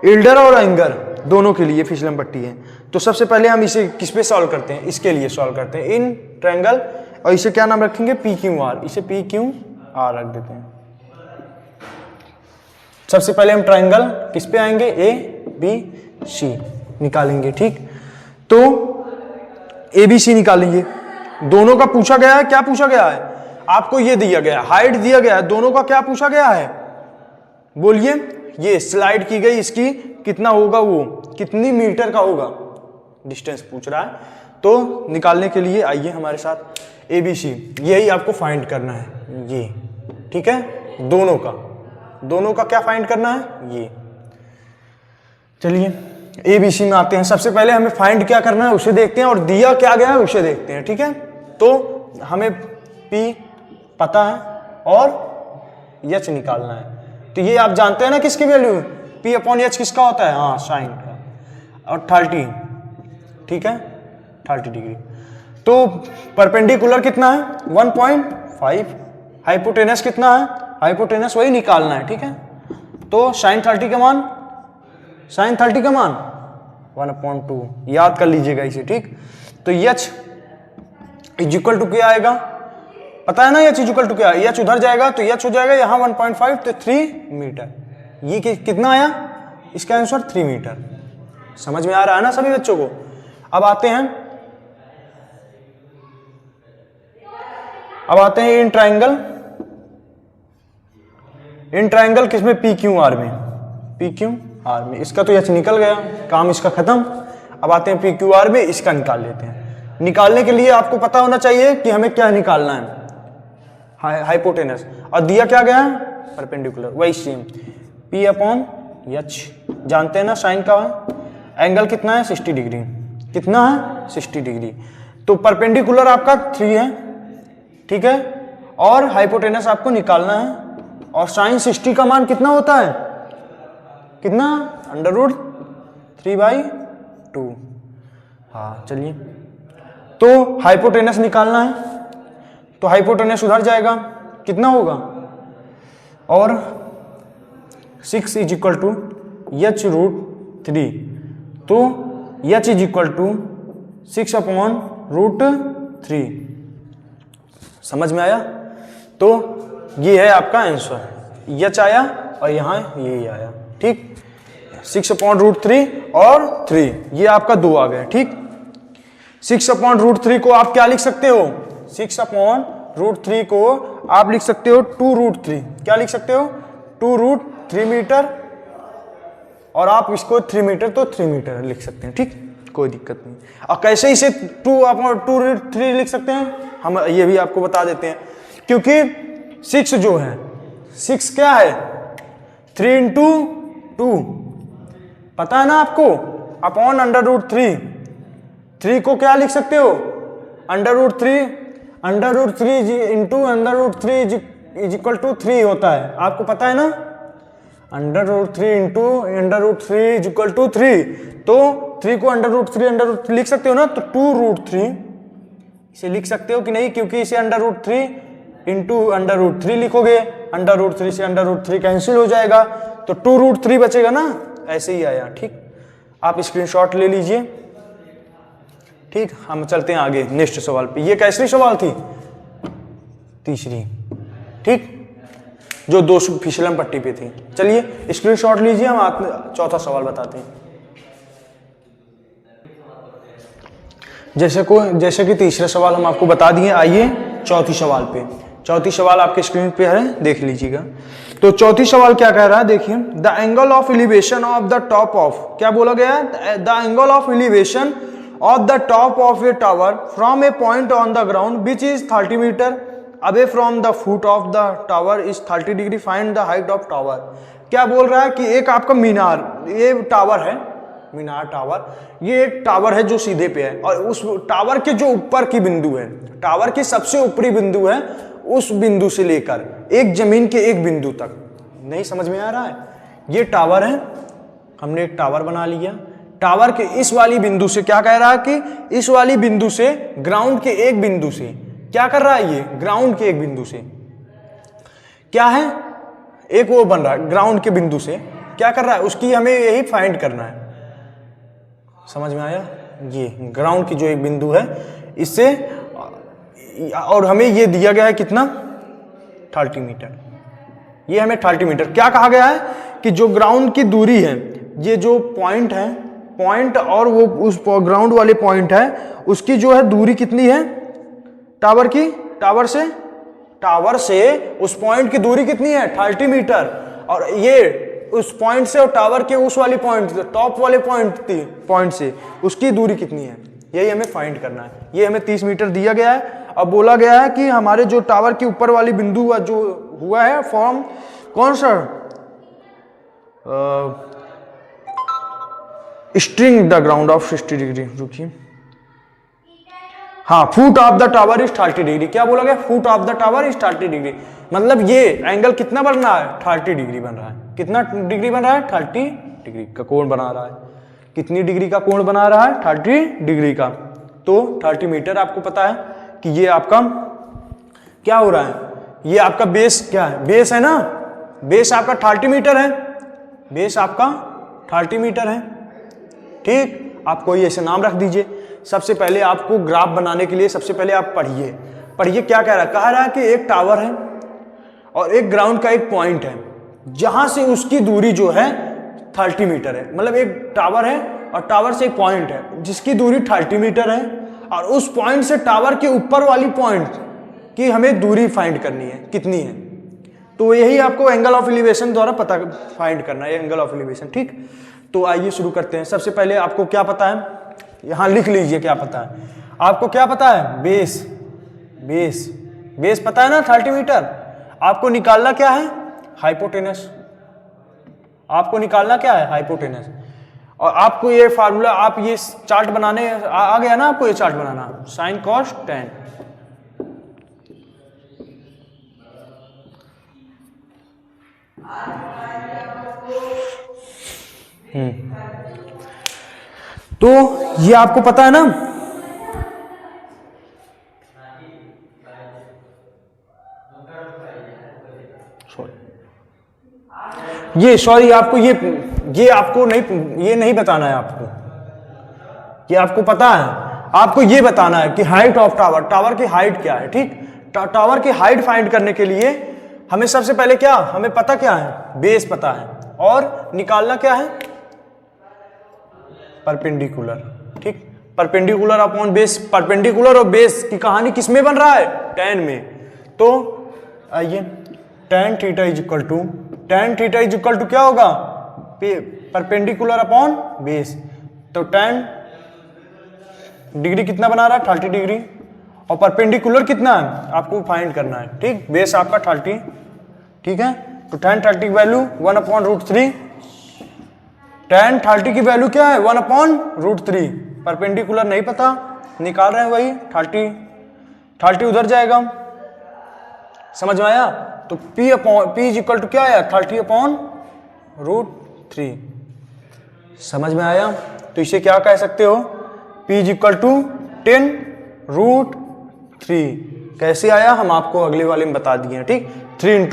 एल्डर और यंगर दोनों के लिए फिसलन पट्टी है। तो सबसे पहले हम इसे किस पे सॉल्व करते हैं, इसके लिए सॉल्व करते हैं इन ट्रायंगल, और इसे क्या नाम रखेंगे PQR, इसे PQR रख देते हैं। सबसे पहले हम ट्रायंगल किस पे आएंगे ABC निकालेंगे, ठीक। तो ABC निकालेंगे, दोनों का पूछा गया है, क्या पूछा गया है आपको, ये दिया गया हाइट दिया गया है, दोनों का क्या पूछा गया है बोलिए, ये स्लाइड की गई, इसकी कितना होगा, वो कितनी मीटर का होगा, डिस्टेंस पूछ रहा है। तो निकालने के लिए आइए हमारे साथ ABC, यही आपको फाइंड करना है ये, ठीक है, दोनों का क्या फाइंड करना है ये। चलिए ABC में आते हैं। सबसे पहले हमें फाइंड क्या करना है उसे देखते हैं और दिया क्या गया है उसे देखते हैं, ठीक है। तो हमें P पता है और H निकालना है। तो ये आप जानते हैं ना किसकी वैल्यू, P/H किसका होता है, हाँ साइन का, और 30, ठीक है, 30 डिग्री। तो परपेंडिकुलर कितना है 1.5, हाइपोटेनस कितना है, हाइपोटेनस वही निकालना है, ठीक है। तो साइन 30 का मान 1/2 याद कर लीजिएगा इसे, ठीक। तो H इक्वल टू क्या आएगा, पता है ना H इक्वल टू क्या है, H उधर जाएगा तो H हो जाएगा यहाँ 1.5, तो 3 मीटर। ये कितना आया, इसका आंसर 3 मीटर। समझ में आ रहा है ना सभी बच्चों को। अब आते हैं इन ट्रायंगल किसमें, PQR में। इसका तो H निकल गया, काम इसका खत्म। अब आते हैं PQR में, इसका निकाल लेते हैं। निकालने के लिए आपको पता होना चाहिए कि हमें क्या निकालना है, हाइपोटेनस, और दिया क्या गया परपेंडिकुलर, वही सेम P/H जानते हैं ना साइन का, एंगल कितना है 60 डिग्री, कितना है 60 डिग्री। तो परपेंडिकुलर आपका 3 है, ठीक है, और हाइपोटेनस आपको निकालना है। और साइन 60 का मान कितना होता है, कितना, √3/2। हाँ चलिए, तो हाइपोटेनस निकालना है, तो हाइपोटेनस उधर जाएगा, कितना होगा, और 6 = h√3, तो h = 6/√3। समझ में आया? तो ये है आपका आंसर, h आया और यहाँ ये आया, ठीक, 6/√3 और 3, ये आपका 2 आ गया, ठीक। 6/√3 को आप क्या लिख सकते हो, 6/√3 को आप लिख सकते हो 2√3, क्या लिख सकते हो, 2√3 मीटर, और आप इसको 3 मीटर तो 3 मीटर लिख सकते हैं, ठीक, कोई दिक्कत नहीं। और कैसे इसे 2/√3 लिख सकते हैं, हम ये भी आपको बता देते हैं, क्योंकि 6 जो है, 6 क्या है, 3 × 2, पता है ना आपको, अपॉन √3, 3 को क्या लिख सकते हो, √3 × √3 होता है, आपको पता है ना, √3 × √3 = 3, तो 3 को √3 लिख सकते हो ना, तो 2√3 इसे लिख सकते हो कि नहीं, क्योंकि इसे √3 × √3 लिखोगे, √3 से √3 कैंसिल हो जाएगा, तो 2√3 बचेगा ना, ऐसे ही आया, ठीक। आप स्क्रीनशॉट ले लीजिए, ठीक। हम चलते हैं आगे नेक्स्ट सवाल पे। ये कैसी सवाल थी, तीसरी, ठीक, जो 200 फिसलन पट्टी पे थी। चलिए स्क्रीनशॉट लीजिए, हम चौथा सवाल बताते हैं। जैसे कि तीसरा सवाल हम आपको बता दिए, आइए चौथी सवाल पे। चौथी सवाल आपके स्क्रीन पे है, देख लीजिएगा। तो चौथी सवाल क्या कह रहा है, देखिए, the angle of elevation of the top of, क्या बोला गया है, the angle of elevation of the top of a tower from a point on the ground which is 30 metre away from the foot of the tower is 30 degree, find the height of tower. क्या बोल रहा है कि एक आपका मीनार, ये tower है, मीनार tower, ये एक टावर है जो सीधे पे है, और उस टावर के जो ऊपर की बिंदु है, टावर की सबसे ऊपरी बिंदु है, उस बिंदु से लेकर एक जमीन के एक बिंदु तक, नहीं समझ में आ रहा है, ये टावर है, हमने एक टावर बना लिया, टावर के इस वाली बिंदु से क्या कह रहा है कि इस वाली बिंदु से ग्राउंड के एक बिंदु से क्या कर रहा है, ये ग्राउंड के एक बिंदु से क्या है, एक वो बन रहा है, ग्राउंड के बिंदु से क्या कर रहा है, उसकी हमें यही फाइंड करना है। समझ में आया, ये ग्राउंड की जो एक बिंदु है, इससे, और हमें ये दिया गया है कितना, 30 मीटर, ये हमें 30 मीटर, क्या कहा गया है कि जो ग्राउंड की दूरी है, ये जो पॉइंट है, पॉइंट और वो उस ग्राउंड वाले पॉइंट है, उसकी जो है दूरी कितनी है, टावर की, टावर से उस पॉइंट की दूरी कितनी है, 30 मीटर, और ये उस पॉइंट से और टावर के उस वाली पॉइंट, टॉप वाले पॉइंट से उसकी दूरी कितनी है, यही हमें फाइंड करना है। ये हमें 30 मीटर दिया गया है। अब बोला गया है कि हमारे जो टावर के ऊपर वाली बिंदु जो हुआ है फॉर्म, कौन सा, string the ground of 60 degree, रुकिए, हाँ, foot of the tower is 30 degree, क्या बोला गया, foot of the tower is 30 degree, मतलब ये एंगल कितना बन रहा है, 30 डिग्री बन रहा है, कितना डिग्री बन रहा है, 30 डिग्री का कोण बना रहा है, कितनी डिग्री का कोण बना रहा है, 30 डिग्री का। तो 30 मीटर आपको पता है कि ये आपका क्या हो रहा है, ये आपका बेस क्या है, बेस है ना, बेस आपका 30 मीटर है, बेस आपका 30 मीटर है, ठीक। आपको ये ऐसे नाम रख दीजिए। सबसे पहले आपको ग्राफ बनाने के लिए सबसे पहले आप पढ़िए क्या कह रहा है, कह रहा है कि एक टावर है और एक ग्राउंड का एक पॉइंट है, जहां से उसकी दूरी जो है 30 मीटर है, मतलब एक टावर है और टावर से एक पॉइंट है जिसकी दूरी 30 मीटर है, और उस पॉइंट से टावर के ऊपर वाली पॉइंट की हमें दूरी फाइंड करनी है, कितनी है। तो यही आपको एंगल ऑफ एलिवेशन द्वारा पता फाइंड करना है, एंगल ऑफ एलिवेशन, ठीक। तो आइए शुरू करते हैं। सबसे पहले आपको क्या पता है, यहां लिख लीजिए क्या पता है आपको, क्या पता है, बेस पता है ना 30 मीटर। आपको निकालना क्या है, हाइपोटेनस, आपको निकालना क्या है, हाइपोटेनस। और आपको ये फार्मूला, आप ये चार्ट बनाने आ गया ना आपको, ये चार्ट बनाना, साइन कॉस टेन। तो ये आपको पता है ना, सॉरी आपको ये आपको नहीं, ये नहीं बताना है आपको, ये आपको पता है, आपको ये बताना है कि हाइट ऑफ टावर, टावर की हाइट क्या है। ठीक, टावर की हाइट फाइंड करने के लिए हमें सबसे पहले क्या, हमें पता क्या है, बेस पता है, और निकालना क्या है, परपेंडिकुलर। ठीक, परपेंडिकुलर अपॉन बेस, परपेंडिकुलर और बेस की कहानी किसमें बन रहा है, tan में। तो आइए, tan theta is equal to, tan theta is equal to क्या होगा, परपेंडिकुलर अपॉन बेस। तो tan डिग्री कितना बना रहा है, 30 डिग्री, और परपेंडिकुलर कितना है आपको फाइंड करना है। ठीक, बेस आपका 30, ठीक है। तो tan 30 की वैल्यू 1/√3, tan 30 की वैल्यू क्या है, 1/√3। परपेंडिकुलर नहीं पता, निकाल रहे हैं वही 30 उधर जाएगा, समझ में आया। तो P इज इक्वल टू क्या है, 30/√3, समझ में आया। तो इसे क्या कह सकते हो, P इज इक्वल टू 10√3। कैसे आया, हम आपको अगले वाले में बता दिए हैं। ठीक, 3 ×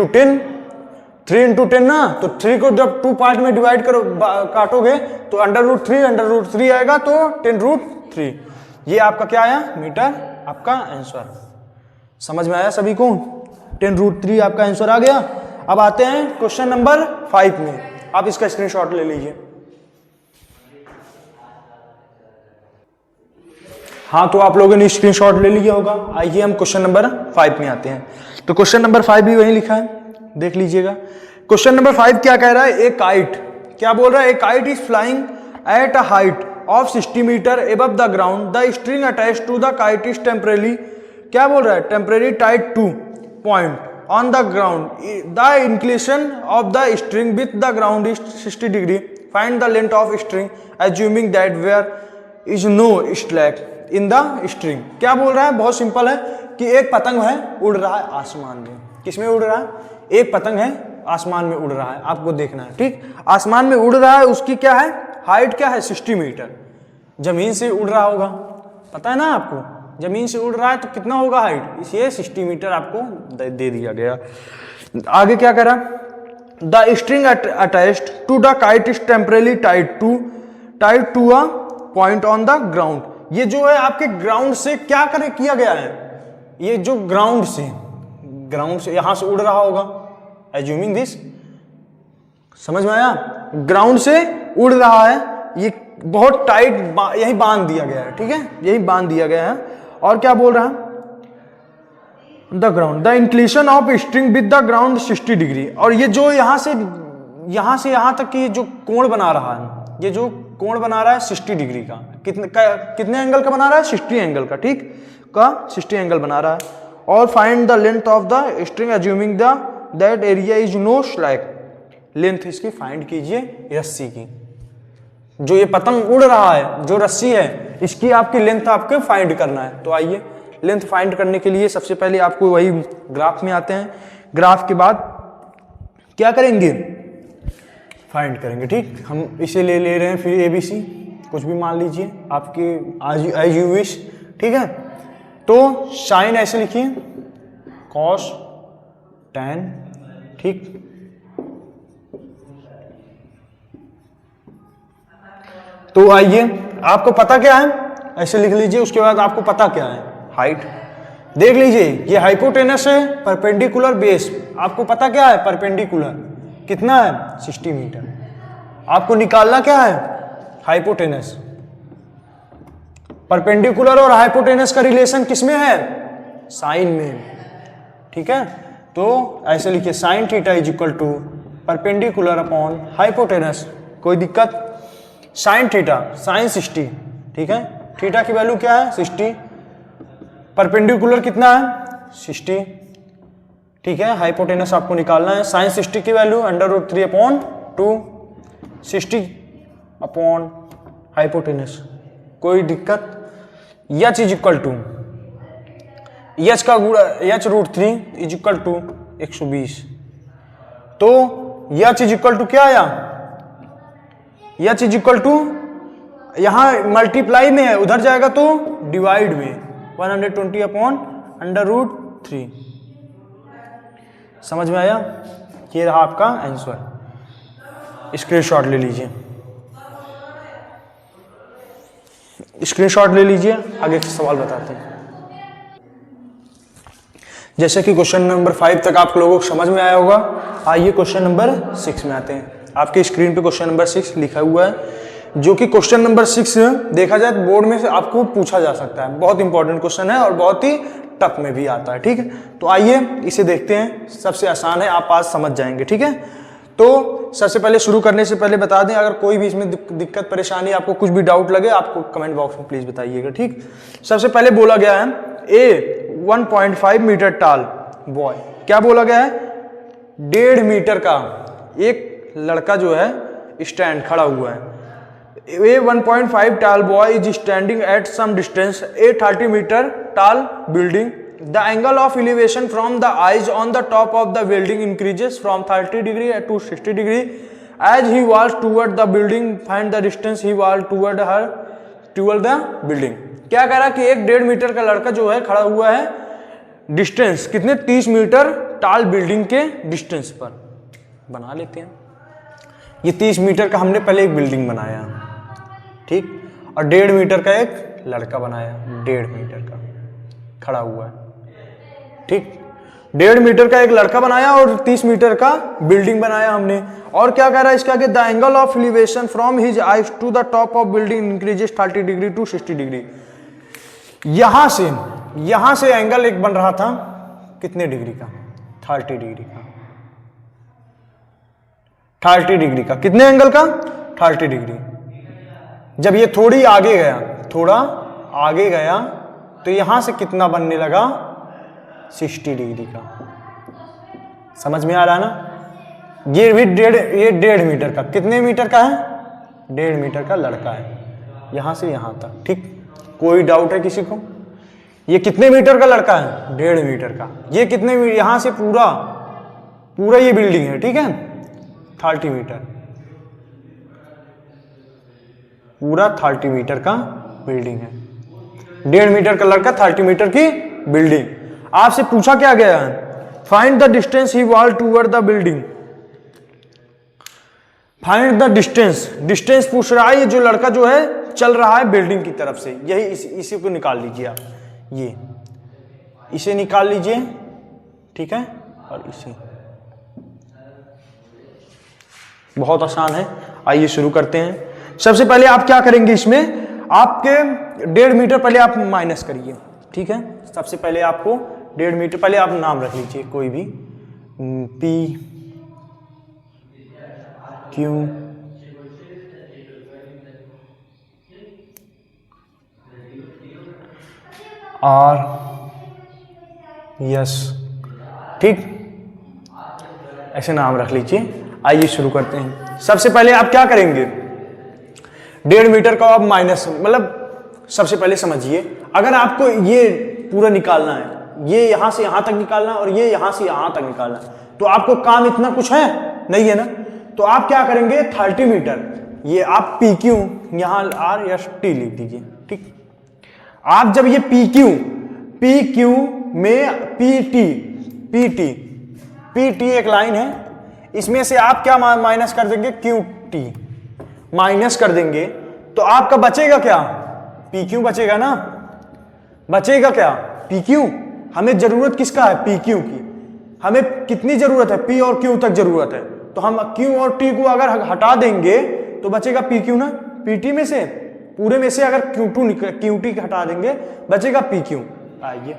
10 ना, तो 3 को जब 2 पार्ट में डिवाइड करो, काटोगे तो √3 आएगा, तो 10√3। ये आपका क्या आया, मीटर, आपका आंसर। समझ में आया सभी को, 10√3 आपका आंसर आ गया। अब आते हैं क्वेश्चन नंबर 5 में, आप इसका स्क्रीनशॉट ले लीजिए। हाँ, तो आप लोगों ने स्क्रीनशॉट ले लिया होगा। आइए हम क्वेश्चन नंबर 5 में आते हैं। तो क्वेश्चन नंबर 5 भी वही लिखा है, देख लीजिएगा। क्वेश्चन नंबर 5 क्या कह रहा है, ए काइट, क्या बोल रहा है, a kite is flying at a height of 60 metre above the ground, the string attached to the kite is temporary, क्या बोल रहा है, temporary tied to point on the ground, the inclination of the string with the ground is 60 degree, find the length of string assuming that where is no slack in the string. क्या बोल रहा है, बहुत simple है कि एक पतंग है, उड़ रहा है आसमान में। किसमें उड़ रहा है, एक पतंग है आसमान में उड़ रहा है, आपको देखना है। ठीक, आसमान में उड़ रहा है, उसकी क्या है, हाइट क्या है, 60 मीटर। जमीन से उड़ रहा होगा, पता है ना आपको, जमीन से उड़ रहा है तो कितना होगा हाइट, इसलिए 60 मीटर आपको दे दिया गया। आगे क्या करा, the string attached to the kite is temporarily tied to a point on the ground. ये जो है आपके ग्राउंड से क्या करे किया गया है, ये जो ग्राउंड से यहां से उड़ रहा होगा, एज्यूमिंग दिस, समझ में आया, ग्राउंड से उड़ रहा है, ये बहुत टाइट यही बांध दिया गया है। ठीक है, यही बांध दिया गया है। और क्या बोल रहा है, the ground, the inclination of string with the ground 60 degree. और ये जो यहां से यहां तक की जो कोण बना रहा है, ये जो कोण बना रहा है 60 डिग्री का, कितने एंगल का बना रहा है, 60 एंगल का। ठीक, का 60 एंगल बना रहा है। और find the length of the string assuming the that area is no slack, length इसकी फाइंड कीजिए रस्सी की। जो ये पतंग उड़ रहा है, जो रस्सी है, इसकी आपकी लेंथ आपको फाइंड करना है। तो आइए, लेंथ फाइंड करने के लिए सबसे पहले आपको वही ग्राफ में आते हैं। ग्राफ के बाद क्या करेंगे, फाइंड करेंगे। ठीक, हम इसे ले रहे हैं, फिर ABC, कुछ भी मान लीजिए आपके एज यू विश। ठीक है, तो साइन ऐसे लिखिए, कॉस tan। ठीक, तो आइए, आपको पता क्या है, ऐसे लिख लीजिए। उसके बाद आपको पता क्या है, हाइट। देख लीजिए, ये हाइपोटेनस है, परपेंडिकुलर बेस, आपको पता क्या है, परपेंडिकुलर कितना है, 60 मीटर। आपको निकालना क्या है, हाइपोटेनस। परपेंडिकुलर और हाइपोटेनस का रिलेशन किसमें है, साइन में। ठीक है, तो ऐसे लिखिए, sine theta is equal to perpendicular upon hypotenuse. कोई दिक्कत, साइन थीटा, साइन 60। ठीक है, थीटा की वैल्यू क्या है, 60, परपेंडिकुलर कितना है, 60। ठीक है, हाइपोटेनस आपको निकालना है, साइन 60 की वैल्यू √3/2, 60 अपॉन हाइपोटेनस, कोई दिक्कत। H is equal to H का गुणा H root 3 is equal to 120। तो एच इज इक्वल टू क्या आया, एच इज इक्वल टू यहां मल्टीप्लाई में है, उधर जाएगा तो डिवाइड में 120 अपॉन अंडर रूट 3। समझ में आया? ये रहा आपका आंसर। स्क्रीनशॉट ले लीजिए, स्क्रीनशॉट ले लीजिए, आगे के सवाल बताते हैं। जैसे कि क्वेश्चन नंबर 5 तक आप लोगों को समझ में आया होगा, आइए क्वेश्चन नंबर 6 में आते हैं। आपके स्क्रीन पे क्वेश्चन नंबर 6 लिखा हुआ है, जो कि क्वेश्चन नंबर 6 देखा जाए तो बोर्ड में से आपको पूछा जा सकता है। बहुत इंपॉर्टेंट क्वेश्चन है और बहुत ही टफ में भी आता है। ठीक है, तो आइए इसे देखते हैं। सबसे आसान है, आप आज समझ जाएंगे। ठीक है, तो सबसे पहले शुरू करने से पहले बता दें, अगर कोई भी इसमें दिक्कत परेशानी, आपको कुछ भी डाउट लगे, आपको कमेंट बॉक्स में प्लीज बताइएगा। ठीक, सबसे पहले बोला गया है ए 1.5 मीटर टाल बॉय, क्या बोला गया है, 1.5 मीटर का एक लड़का जो है स्टैंड खड़ा हुआ है। ए 1.5 tall boy is standing at some distance a 30 meter tall building. The angle of elevation from the eyes on the top of the building increases from 30 degree to 60 degree as he walks toward the building. Find the distance he walks toward the building. क्या कह रहा है कि एक 1.5 metre का लड़का जो है खड़ा हुआ है, डिस्टेंस कितने, 30 मीटर टाल बिल्डिंग के डिस्टेंस पर। बना लेते हैं, ये 30 मीटर का हमने पहले एक बिल्डिंग बनाया, ठीक, और 1.5 मीटर का एक लड़का बनाया, 1.5 मीटर का खड़ा हुआ है। ठीक, 1.5 मीटर का एक लड़का बनाया और 30 मीटर का बिल्डिंग बनाया हमने। और क्या कह रहा है इसका कि the angle of elevation from his eyes to the top of building increases 30 degree to 60 degree. यहां से एंगल एक बन रहा था कितने डिग्री का, 30 डिग्री का। 30 डिग्री का, कितने एंगल का, 30 डिग्री। जब ये थोड़ा आगे गया तो यहां से कितना बनने लगा, 60 डिग्री का। समझ में आ रहा है ना? ये भी 1.5 मीटर का, कितने मीटर का है, 1.5 मीटर का लड़का है, यहां से यहां तक। ठीक, कोई डाउट है किसी को? ये कितने मीटर का लड़का है, 1.5 मीटर का। ये कितने, यहां से पूरा ये बिल्डिंग है, ठीक है, 30 मीटर, पूरा 30 मीटर का बिल्डिंग है। 1.5 मीटर का लड़का, 30 मीटर की बिल्डिंग। आपसे पूछा क्या गया है, find the distance he walk toward the building. Find the distance पूछ रहा है, ये जो लड़का जो है चल रहा है बिल्डिंग की तरफ से, यही इसी को निकाल लीजिए आप, ये इसे निकाल लीजिए, ठीक है, और इसे। बहुत आसान है, आइए शुरू करते हैं। सबसे पहले आप क्या करेंगे, इसमें आपके 1.5 मीटर पहले आप माइनस करिए। ठीक है, सबसे पहले आपको 1.5 मीटर, पहले आप नाम रख लीजिए कोई भी, P Q R S, ठीक, ऐसे नाम रख लीजिए। आइए शुरू करते हैं। सबसे पहले आप क्या करेंगे, 1.5 मीटर का आप माइनस, मतलब सबसे पहले समझिए, अगर आपको ये पूरा निकालना है, ये यहां से यहां तक निकालना और ये यहां से यहां तक निकालना, तो आपको काम इतना कुछ है नहीं है ना। तो आप क्या करेंगे, 30 मीटर, ये आप PQ यहां RST लिख दीजिए। ठीक, आप जब ये PQ में PT एक लाइन है, इसमें से आप क्या माइनस कर देंगे, QT माइनस कर देंगे, तो आपका बचेगा क्या, PQ बचेगा ना। बचेगा क्या, PQ। हमें जरूरत किसका है, PQ की। हमें कितनी जरूरत है, P और Q तक जरूरत है, तो हम Q और T को अगर हटा देंगे तो बचेगा PQ ना। PT में से, पूरे में से अगर QT हटा देंगे, बचेगा PQ। आइए,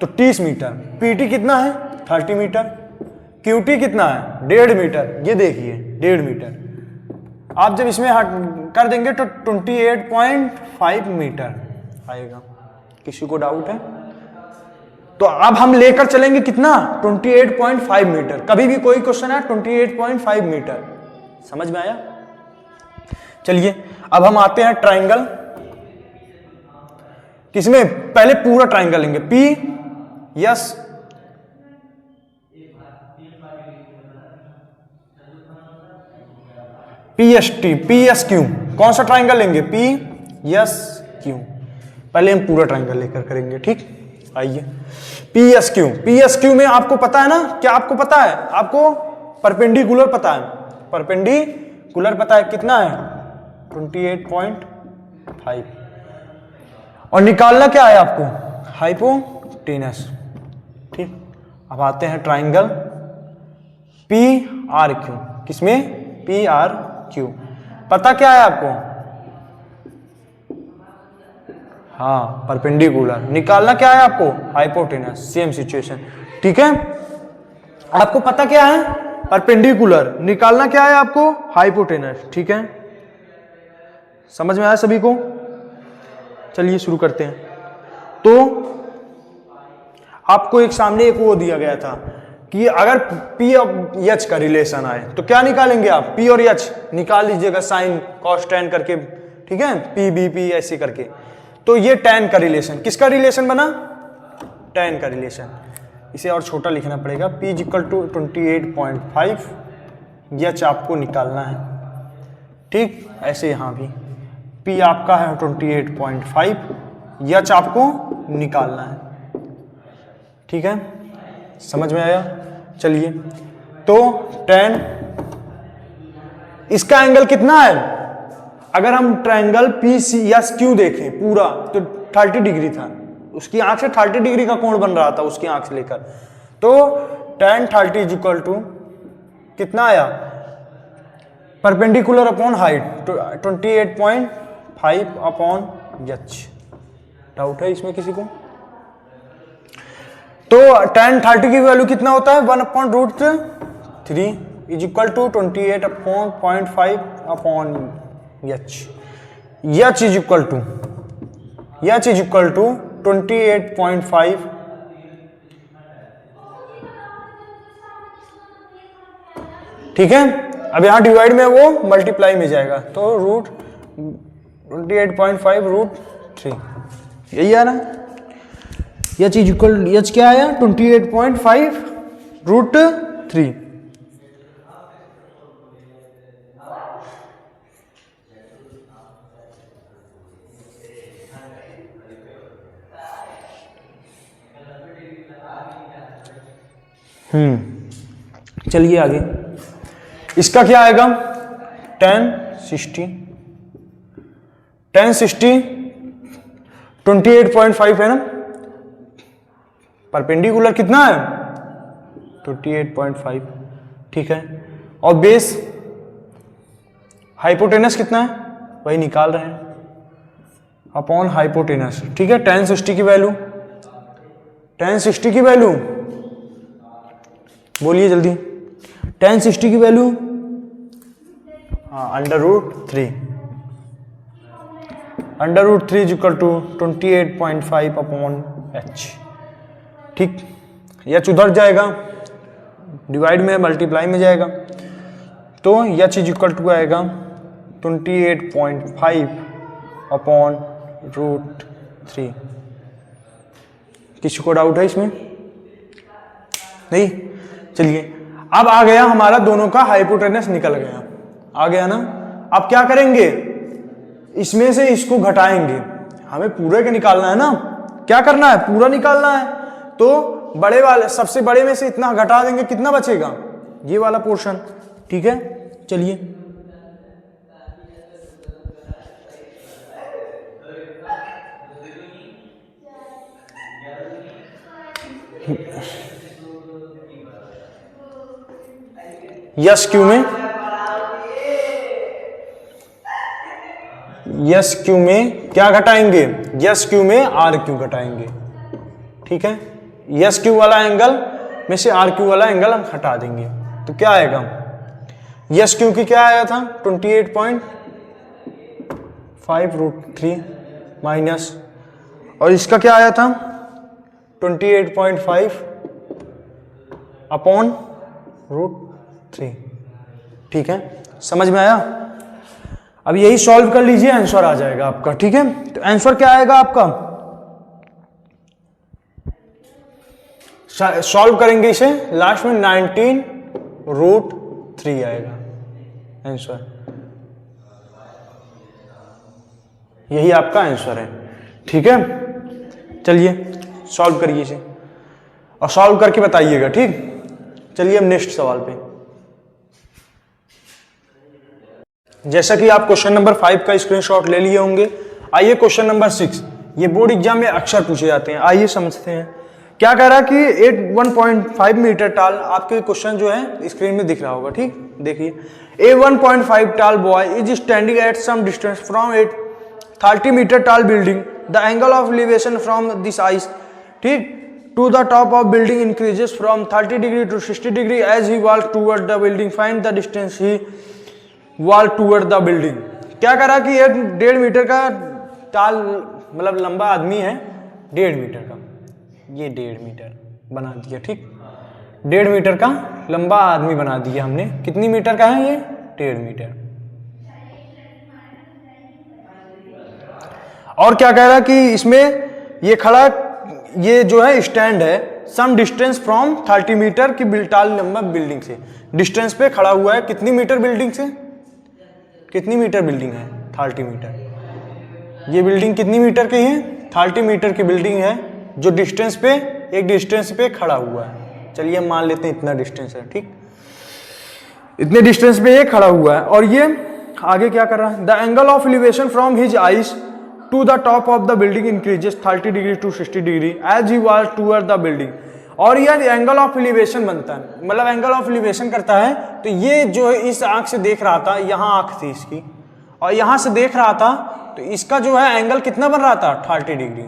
तो 30 मीटर, PT कितना है, 30 मीटर, QT कितना है, 1.5 मीटर। ये देखिए 1.5 मीटर, आप जब इसमें कर देंगे तो 28.5 मीटर आएगा। किसी को डाउट है? तो अब हम लेकर चलेंगे कितना, 28.5 मीटर। कभी भी कोई क्वेश्चन है 28.5 मीटर, समझ में आया? चलिए अब हम आते हैं ट्राइंगल, किसमें पहले पूरा ट्राइंगल लेंगे, P yes P S T P S Q, कौन सा ट्राइंगल लेंगे, पी एस क्यू। पहले हम पूरा ट्राइंगल लेकर करेंगे, ठीक। आइए पी एस क्यू में आपको पता है ना, क्या आपको पता है, आपको परपेंडिकुलर पता है, परपेंडिकुलर पता है कितना है 28.5, और निकालना क्या है आपको, हाइपोटेनस, ठीक। अब आते हैं ट्राइंगल पी आर क्यू, किसमें, पी आर क्यू, पता क्या है आपको, हाँ परपेंडिकुलर, निकालना क्या है आपको, हाइपोटेनस, सेम सिचुएशन, ठीक है। आपको पता क्या है, परपेंडिकुलर, निकालना क्या है आपको, हाइपोटेनस, ठीक है। समझ में आया सभी को, चलिए शुरू करते हैं। तो आपको एक सामने एक वो दिया गया था कि अगर P और H का रिलेशन आए तो क्या निकालेंगे आप, P और H निकाल लीजिएगा साइन कॉस टेन करके, ठीक है, P B P ऐसे करके। तो ये tan का रिलेशन, किसका रिलेशन बना, tan का रिलेशन, इसे और छोटा लिखना पड़ेगा, P इक्वल टू 28.5, H आपको निकालना है, ठीक। ऐसे यहाँ भी P आपका है 28.5, H आपको निकालना है, ठीक है। समझ में आया, चलिए। तो tan, इसका एंगल कितना है, अगर हम triangle P C S Q देखें पूरा तो 30 डिग्री था, उसकी आंख से 30 डिग्री का कोण बन रहा था उसकी आंख से लेकर, तो tan 30 इज इक्वल टू कितना आया, perpendicular upon height 28.5 upon H. Doubt है इसमें किसी को, तो tan 30 की वैल्यू कितना होता है 1/√3 is equal to 28.5 upon H. H is equal to 28.5, ठीक है। अब यहां डिवाइड में वो मल्टीप्लाई में जाएगा, तो √28.5√3, यही है ना। एच इज इक्वल, एच क्या आया 28.5√3, चलिए आगे, इसका क्या आएगा tan 60, 28.5 है ना, परपेंडिकुलर कितना है 28.5, ठीक है। और बेस हाइपोटेनस कितना है वही निकाल रहे हैं, अपॉन हाइपोटेनस, ठीक है। tan 60 की वैल्यू, tan 60 की वैल्यू बोलिए जल्दी, tan 60 की value √3 is equal to 28.5 upon H, ठीक। एच उधर जाएगा, डिवाइड में मल्टीप्लाई में जाएगा, तो एच इज इक्वल टू आएगा 28.5 अपॉन √3। किसी को डाउट है इसमें, नहीं, चलिए। अब आ गया हमारा दोनों का हाइपोटेनस निकल गया, आ गया ना। अब क्या करेंगे, इसमें से इसको घटाएंगे, हमें पूरे का निकालना है ना, क्या करना है पूरा निकालना है, तो बड़े वाले सबसे बड़े में से इतना घटा देंगे, कितना बचेगा ये वाला पोर्शन, ठीक है। चलिए यस क्यू में क्या घटाएंगे, यस क्यू में आर क्यू घटाएंगे, ठीक है। यस क्यू वाला एंगल में से आर क्यू वाला एंगल हम हटा देंगे, तो क्या आएगा, यस क्यू की क्या आया था 28.5√3 माइनस, और इसका क्या आया था 28.5 अपॉन √3, ठीक है। समझ में आया। अब यही सॉल्व कर लीजिए, आंसर आ जाएगा आपका। ठीक है, तो आंसर क्या आएगा आपका, सॉल्व करेंगे इसे, लास्ट में 19√3 आएगा आंसर। यही आपका आंसर है। ठीक है, चलिए सॉल्व करिए इसे और सॉल्व करके बताइएगा। ठीक, चलिए अब नेक्स्ट सवाल पे। जैसा कि आप क्वेश्चन नंबर 5 का स्क्रीनशॉट ले लिए होंगे, आइए क्वेश्चन नंबर 6, ये बोर्ड एग्जाम में अक्सर पूछे जाते हैं। आइए समझते हैं क्या कह रहा है कि 1.5 मीटर टाल, आपके क्वेश्चन जो है स्क्रीन में दिख रहा होगा। ठीक, देखिए, a 1.5 tall boy is standing at some distance from 30 metre tall building, the angle of elevation from this eyes, ठीक, to the top of building increases from 30 degree to 60 degree as he walk toward the building, find the distance he walk toward the building. क्या करा कि एक 1.5 metre का टाल, मतलब लंबा आदमी है 1.5 मीटर का, ये 1.5 मीटर बना दिया। ठीक, 1.5 मीटर का लंबा आदमी बना दिया हमने। कितनी मीटर का है ये, 1.5 मीटर। और क्या कह रहा कि इसमें ये खड़ा, ये जो है स्टैंड है सम डिस्टेंस फ्रॉम 30 मीटर की टाल लंबा बिल्डिंग से, डिस्टेंस पे खड़ा हुआ है। कितनी मीटर बिल्डिंग से, कितनी मीटर बिल्डिंग है, 30 मीटर। ये बिल्डिंग कितनी मीटर की है, 30 मीटर की बिल्डिंग है, जो डिस्टेंस पे, एक डिस्टेंस पे खड़ा हुआ है। चलिए हम मान लेते हैं इतना डिस्टेंस है। ठीक, इतने डिस्टेंस पे ये खड़ा हुआ है और ये आगे क्या कर रहा है, the angle of elevation from his eyes to the top of the building increases 30 degree to 60 degree as he walk toward the building. और यह एंगल ऑफ एलिवेशन बनता है, मतलब एंगल ऑफ एलिवेशन करता है। तो ये जो है इस आंख से देख रहा था, यहाँ आंख थी इसकी, और यहाँ से देख रहा था, तो इसका जो है एंगल कितना बन रहा था, 30 डिग्री।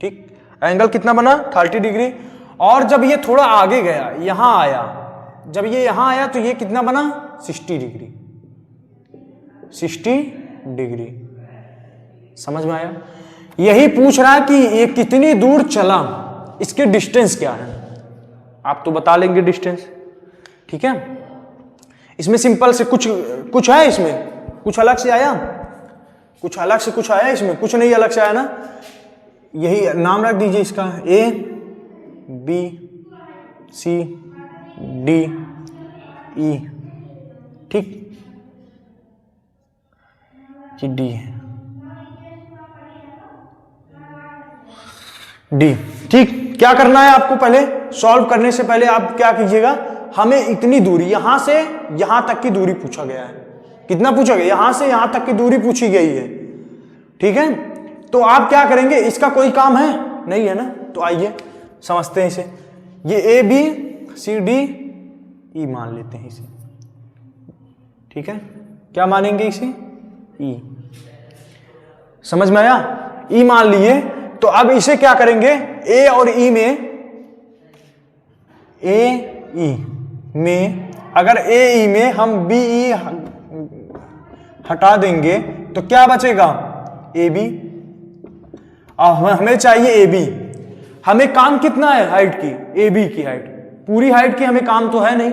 ठीक, एंगल कितना बना, 30 डिग्री। और जब ये थोड़ा आगे गया, यहाँ आया, जब ये यहाँ आया तो ये कितना बना, 60 डिग्री, 60 डिग्री। समझ में आया? यही पूछ रहा है कि ये कितनी दूर चला, इसके डिस्टेंस क्या है। आप तो बता लेंगे डिस्टेंस। ठीक है, इसमें सिंपल से कुछ है, इसमें कुछ अलग से आया, कुछ अलग से कुछ आया, इसमें कुछ नहीं अलग से आया ना। यही नाम रख दीजिए इसका, A B C D E। ठीक, ये D है, D। ठीक, क्या करना है आपको, पहले सॉल्व करने से पहले आप क्या कीजिएगा, हमें इतनी दूरी, यहां से यहां तक की दूरी पूछा गया है। कितना पूछा गया, यहां से यहां तक की दूरी पूछी गई है। ठीक है, तो आप क्या करेंगे, इसका कोई काम है नहीं है ना, तो आइए समझते हैं इसे। ये A B C D E मान लेते हैं इसे। ठीक है, क्या मानेंगे इसे, E। समझ में आया, E मान लिए। तो अब इसे क्या करेंगे, A और E में, A E में अगर A E में हम B E हटा देंगे तो क्या बचेगा, A B। हमें चाहिए A B। हमें काम कितना है हाइट की, A B की हाइट, पूरी हाइट की हमें काम तो है नहीं,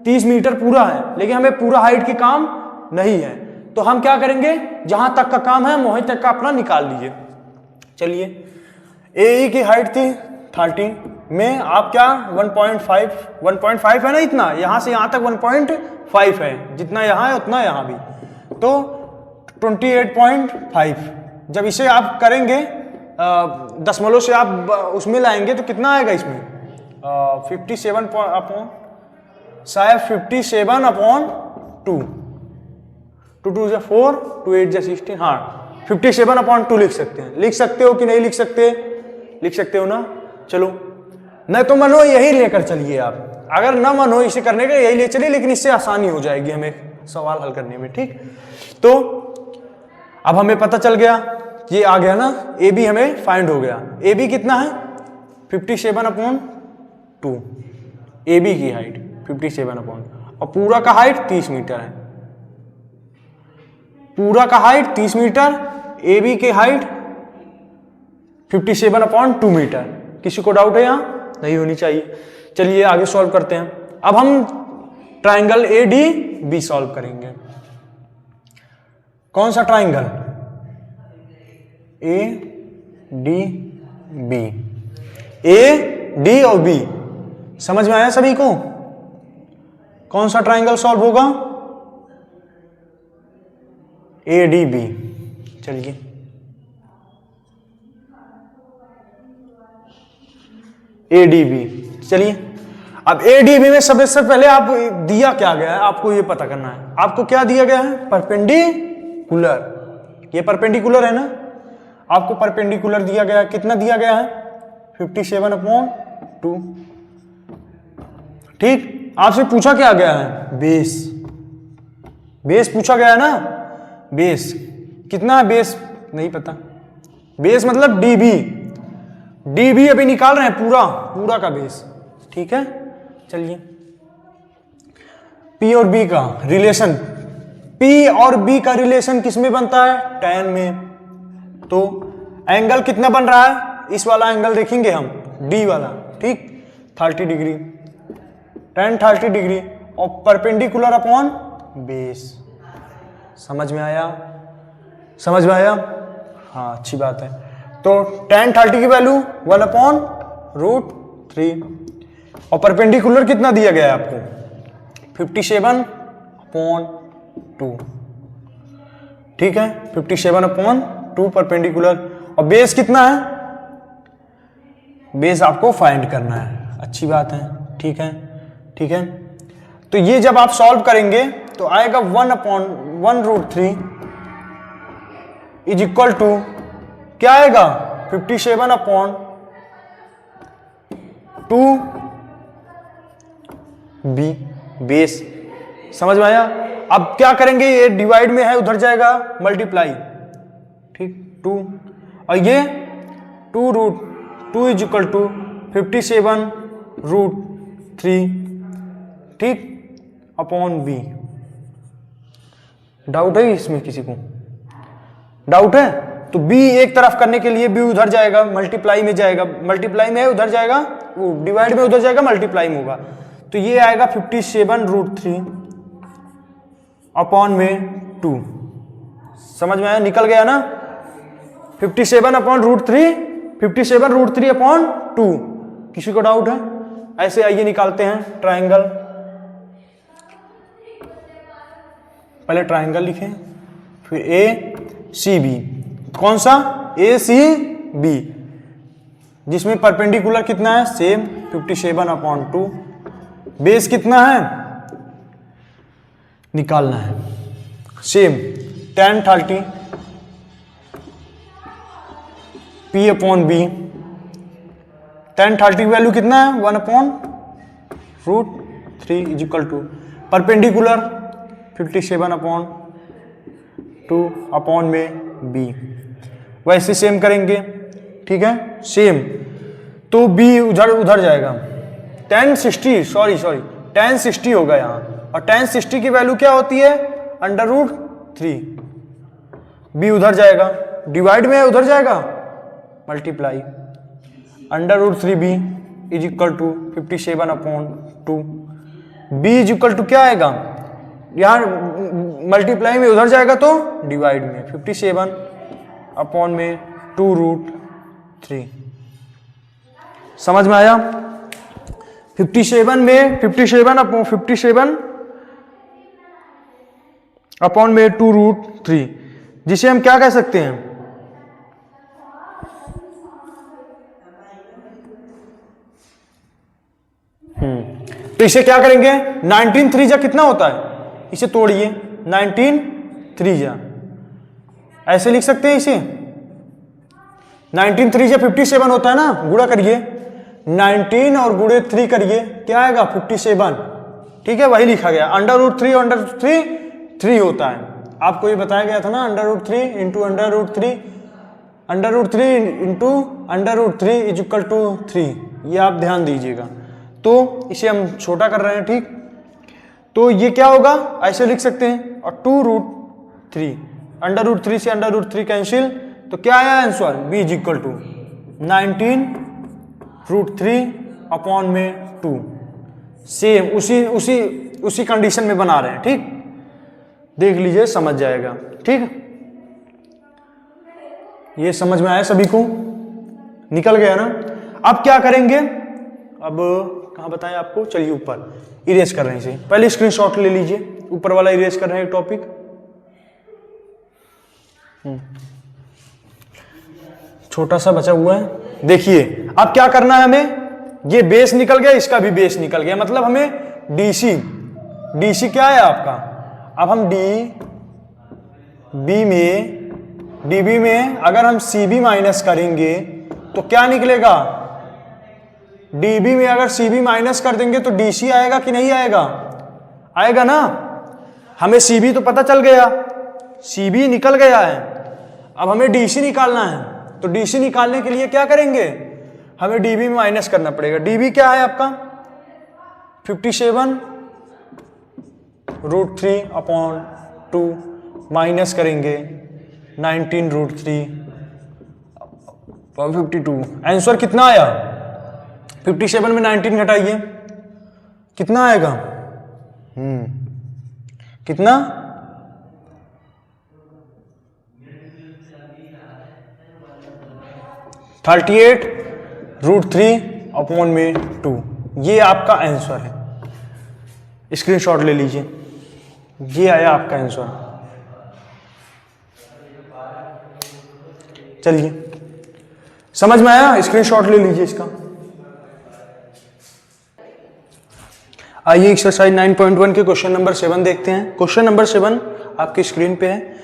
30 मीटर पूरा है, लेकिन हमें पूरा हाइट की काम नहीं है। तो हम क्या करेंगे, जहां तक का काम है वहीं तक का अपना निकाल लीजिए। चलिए, AE की हाइट थी 30 में, आप क्या 1.5 है ना, इतना यहां से यहां तक 1.5 है, जितना यहां है उतना यहां भी, तो 28.5। जब इसे आप करेंगे दशमलव से आप उसमें लाएंगे तो कितना आएगा इसमें, 57/2, 2 2 जा 4, 2 8 जा 16, हाँ 57/2 लिख सकते हैं। लिख सकते हो कि नहीं लिख सकते, लिख सकते हो ना। चलो, नहीं तो मन हो यही लेकर चलिए आप, अगर ना मन हो इसे करने का यही ले चलिए, लेकिन इससे आसानी हो जाएगी हमें सवाल हल करने में। ठीक, तो अब हमें पता चल गया, ये आ गया ना, ए बी हमें फाइंड हो गया। ए बी कितना है, 57/2, ए बी की हाइट 57/, और पूरा का हाइट 30 मीटर है, पूरा का हाइट 30 मीटर, ए बी की हाइट 57/2 मीटर। किसी को डाउट है यहां, नहीं होनी चाहिए। चलिए आगे सॉल्व करते हैं। अब हम ट्राइंगल ADB सॉल्व करेंगे। कौन सा triangle? A D B, A D और बी। समझ में आया सभी को? कौन सा ट्राइंगल सॉल्व होगा? A D B. चलिए ए डी बी। चलिए अब ए डी बी में सबसे पहले आप दिया क्या गया है आपको ये पता करना है। आपको क्या दिया गया है? परपेंडिकुलर। ये परपेंडिकुलर है ना, आपको परपेंडिकुलर दिया गया है। कितना दिया गया है? 57/2। ठीक, आपसे पूछा क्या गया है? बेस। बेस पूछा गया है ना, बेस कितना है? बेस नहीं पता। बेस मतलब डीबी। डीबी अभी निकाल रहे हैं पूरा का बेस। ठीक है, चलिए पी और बी का रिलेशन। पी और बी का रिलेशन किस में बनता है? tan में। तो एंगल कितना बन रहा है? इस वाला एंगल देखेंगे हम, डी वाला। ठीक, 30 डिग्री, tan 30 डिग्री और परपेंडिकुलर अपॉन बेस। समझ में आया? समझ में आया? हाँ, अच्छी बात है। तो tan 30 की वैल्यू 1/√3 और परपेंडिकुलर कितना दिया गया है आपको? 57/2। ठीक है, 57/2 परपेंडिकुलर। और बेस कितना है? बेस आपको फाइंड करना है। अच्छी बात है। ठीक है, ठीक है। तो ये जब आप सॉल्व करेंगे तो आएगा 1/1√3 इज इक्वल टू क्या आएगा? 57/2 बी बेस। समझ में आया? अब क्या करेंगे? ये डिवाइड में है, उधर जाएगा मल्टीप्लाई। ठीक, 2 और ये 2√2 इज इक्वल टू 57√3। ठीक, अपॉन बी। डाउट है इसमें किसी को? डाउट है? तो b एक तरफ करने के लिए b उधर जाएगा, मल्टीप्लाई में जाएगा। मल्टीप्लाई में है, उधर जाएगा, वो डिवाइड में उधर जाएगा, मल्टीप्लाई में होगा। तो ये आएगा 57√3 अपॉन में 2। समझ में आया? निकल गया ना? 57/√3, 57√3 अपॉन 2। किसी को डाउट है? ऐसे आइए निकालते हैं ट्राइंगल। पहले ट्राइंगल लिखें, फिर ए सी बी। कौन सा? ए सी बी, जिसमें परपेंडिकुलर कितना है? सेम 57/2। बेस कितना है? निकालना है। Same tan 30 P upon B. tan 30 की वैल्यू कितना है? 1/√3 is equal to perpendicular 57/2 upon में बी। वैसे सेम करेंगे। ठीक है, सेम। तो बी उधर जाएगा। tan 60 होगा यहाँ, और tan 60 की वैल्यू क्या होती है? √3। बी उधर जाएगा, डिवाइड में है, उधर जाएगा, multiply. √3 B is equal to 57/2। B is equal to क्या आएगा? यहाँ मल्टीप्लाई में उधर जाएगा तो डिवाइड में 57/2√3। समझ में आया? 57 में 57/2√3, जिसे हम क्या कह सकते हैं? तो इसे क्या करेंगे? 19 3 कितना होता है? इसे तोड़िए, 19 3 ऐसे लिख सकते हैं इसे। 19 3 57 होता है ना, गुणा करिए 19 और गुणे 3 करिए, क्या आएगा? 57। ठीक है, वही लिखा गया। √3 3 होता है। आपको ये बताया गया था ना, √3 into √3 into √3 is equal to 3। ये आप ध्यान दीजिएगा। तो इसे हम छोटा कर रहे हैं। ठीक, तो ये क्या होगा? ऐसे लिख सकते हैं। और 2√3, √3 से √3 कैंसिल, तो क्या आया answer? b is equal to 19√3 upon में 2। सेम उसी कंडीशन में बना रहे हैं। ठीक, देख लीजिए, समझ जाएगा। ठीक। ये समझ में आया सभी को? निकल गया ना? अब क्या करेंगे, अब कहाँ बताएं आपको, चलिए ऊपर इरेज कर रहे हैं इसे, पहले स्क्रीनशॉट ले लीजिए, ऊपर वाला इरेज कर रहे हैं टॉपिक। छोटा सा बचा हुआ है, देखिए अब क्या करना है हमें, ये बेस निकल गया, इसका भी बेस निकल गया, मतलब हमें डीसी क्या है आपका, अब हम डीबी में अगर हम सीबी माइनस करेंगे तो क्या निकलेगा, डीबी में अगर सीबी माइनस कर देंगे तो डीसी आएगा कि नहीं आएगा, आएगा ना। हमें सीबी तो पता चल गया, सीबी निकल गया है, अब हमें डीसी निकालना है, तो डीसी निकालने के लिए क्या करेंगे, हमें डीबी में माइनस करना पड़ेगा। डीबी क्या है आपका 57√3/2 माइनस करेंगे 19√3/52। आंसर कितना आया, 57 में 19 घटाइए, कितना आएगा, कितना, 38√3/2। ये आपका आंसर है, स्क्रीनशॉट ले लीजिए, ये आया आपका आंसर। चलिए समझ में आया, स्क्रीनशॉट ले लीजिए इसका। आइए एक्सरसाइज 9.1 के क्वेश्चन नंबर 7 देखते हैं। क्वेश्चन नंबर 7 आपकी स्क्रीन पे है।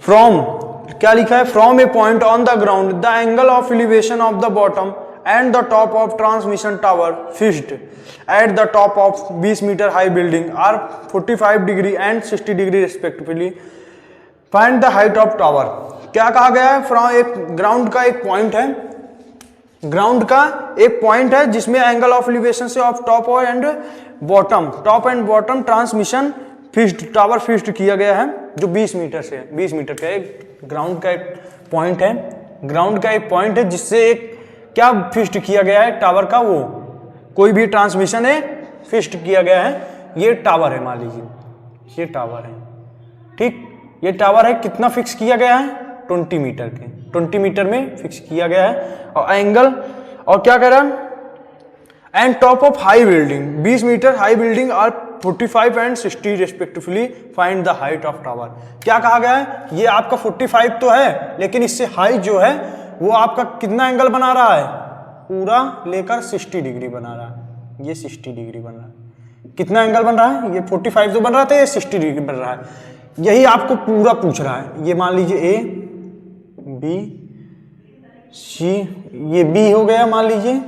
फ्रॉम, क्या लिखा है, from a point on the ground the angle of elevation of the bottom and the top of transmission tower fixed at the top of 20 metre high building are 45 degree and 60 degree respectively, find the height of tower. क्या कहा गया है, from एक ground का एक point है, ground का एक पॉइंट है जिसमें एंगल ऑफ एलिवेशन से of top and bottom, top and bottom transmission fixed, tower fixed किया गया है जो 20 मीटर से है, 20 मीटर का एक ग्राउंड का एक पॉइंट है, ग्राउंड का एक पॉइंट है जिससे एक क्या फिक्स्ड किया गया है, टावर का, वो कोई भी ट्रांसमिशन है फिक्स्ड किया गया है, ये टावर है, मान लीजिए ये टावर है, ठीक, ये टावर है, कितना फिक्स किया गया है, 20 मीटर के, 20 मीटर में फिक्स किया गया है, और एंगल, और क्या कह रहा है, and top of high building, 20 metre high building are 45 and 60 respectively, find the height of tower. क्या कहा गया है, ये आपका 45 तो है, लेकिन इससे हाइट जो है वो आपका कितना एंगल बना रहा है, पूरा लेकर 60 डिग्री बना रहा है, ये 60 डिग्री बन रहा है, कितना एंगल बन रहा है, ये 45 तो बन रहा था, ये 60 डिग्री बन रहा है, यही आपको पूरा पूछ रहा है। ये मान लीजिए ए बी सी, ये बी हो गया, मान लीजिए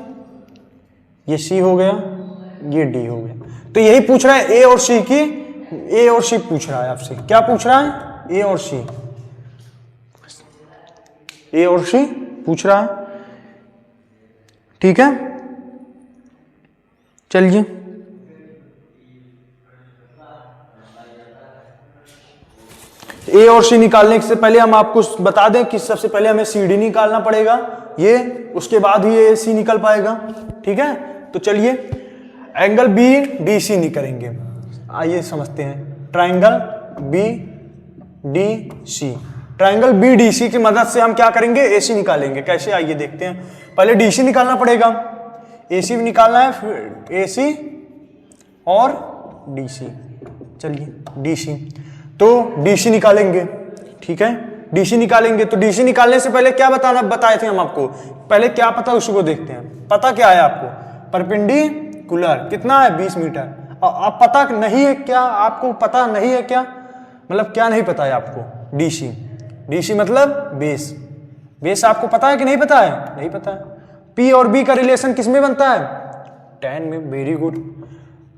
ये सी हो गया, ये डी हो गया, तो यही पूछ रहा है ए और सी की, ए और सी पूछ रहा है आपसे, क्या पूछ रहा है, ए और सी, ए और सी पूछ रहा है, ठीक है। चलिए ए और सी निकालने से पहले हम आपको बता दें कि सबसे पहले हमें सी डी निकालना पड़ेगा, ये उसके बाद ही ए सी निकल पाएगा, ठीक है। तो चलिए एंगल बी डी सी निकालेंगे, आइए समझते हैं। Triangle B D C, triangle B D C की मदद से हम क्या करेंगे, ए सी निकालेंगे। कैसे, आइए देखते हैं। पहले डी सी निकालना पड़ेगा, ए सी भी निकालना है, फिर ए सी और डी सी। चलिए डी सी, तो डी सी निकालेंगे, ठीक है, डी सी निकालेंगे। तो डी सी निकालने से पहले क्या बताए थे हम आपको, पहले क्या पता उसको देखते हैं। पता क्या है आपको, परपेंडिकुलर कितना है, 20 मीटर। अब पता नहीं है क्या आपको, पता नहीं है क्या मतलब, क्या नहीं पता है आपको, डीसी, डीसी मतलब बेस, बेस आपको पता है कि नहीं पता है, नहीं पता है। पी और बी का रिलेशन किस में बनता है, tan में, वेरी गुड।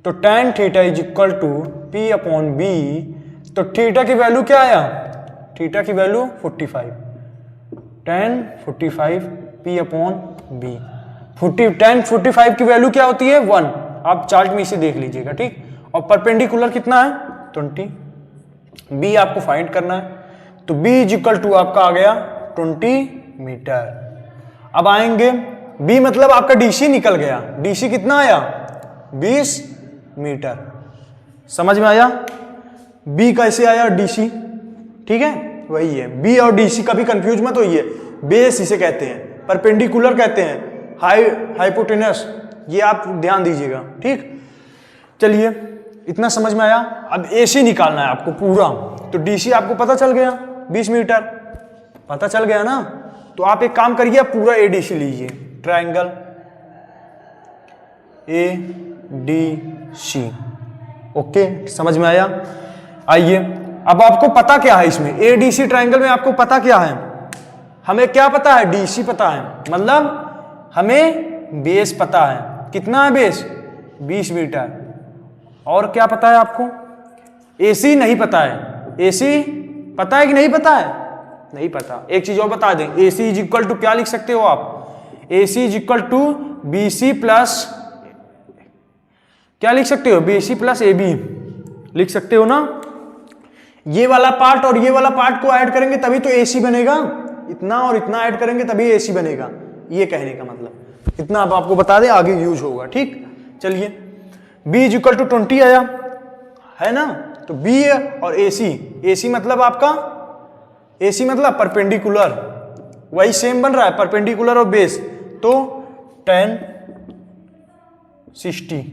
तो tan theta is equal to P upon B, तो थीटा की वैल्यू क्या आया, थीटा की value 45, tan 45 P upon B, 10 45 की वैल्यू क्या होती है, 1, आप चार्ट में इसे देख लीजिएगा, ठीक। और परपेंडिकुलर कितना है, 20, बी आपको फाइंड करना है, तो बी इज इक्वल टू आपका आ गया 20 मीटर। अब आएंगे बी मतलब आपका डीसी निकल गया, डीसी कितना आया, 20 मीटर, समझ में आया। बी कैसे आया डीसी, ठीक है, वही है बी और डीसी, कभी कंफ्यूज मत होइए। बेस इसे कहते हैं, परपेंडिकुलर कहते हैं, हाइपोटेनस, ये आप ध्यान दीजिएगा। ठीक, चलिए इतना समझ में आया। अब एसी निकालना है आपको पूरा, तो डीसी आपको पता चल गया 20 मीटर, पता चल गया ना। तो आप एक काम करिए, पूरा एडीसी लीजिए, ट्रायंगल एडीसी। ओके, समझ में आया। आइए अब आपको पता क्या है इसमें, एडीसी ट्रायंगल में आपको पता क्या है, हमें क्या पता है, डीसी पता है, मतलब हमें बेस पता है। कितना है बेस, 20 मीटर। और क्या पता है आपको, एसी नहीं पता है। एसी पता है कि नहीं पता है, नहीं पता। एक चीज और बता दें, एसी इज इक्वल टू क्या लिख सकते हो आप, AC is equal to BC plus, क्या लिख सकते हो, बीसी प्लस एबी लिख सकते हो ना। ये वाला पार्ट और ये वाला पार्ट को ऐड करेंगे तभी तो एसी बनेगा, इतना और इतना ऐड करेंगे तभी एसी बनेगा, ये कहने का मतलब। इतना अब आपको बता दें, आगे यूज होगा। ठीक, चलिए b इज इक्वल टू 20 आया है ना, तो b और AC, AC मतलब आपका, AC मतलब परपेंडिकुलर, वही सेम बन रहा है, परपेंडिकुलर और बेस, तो tan 60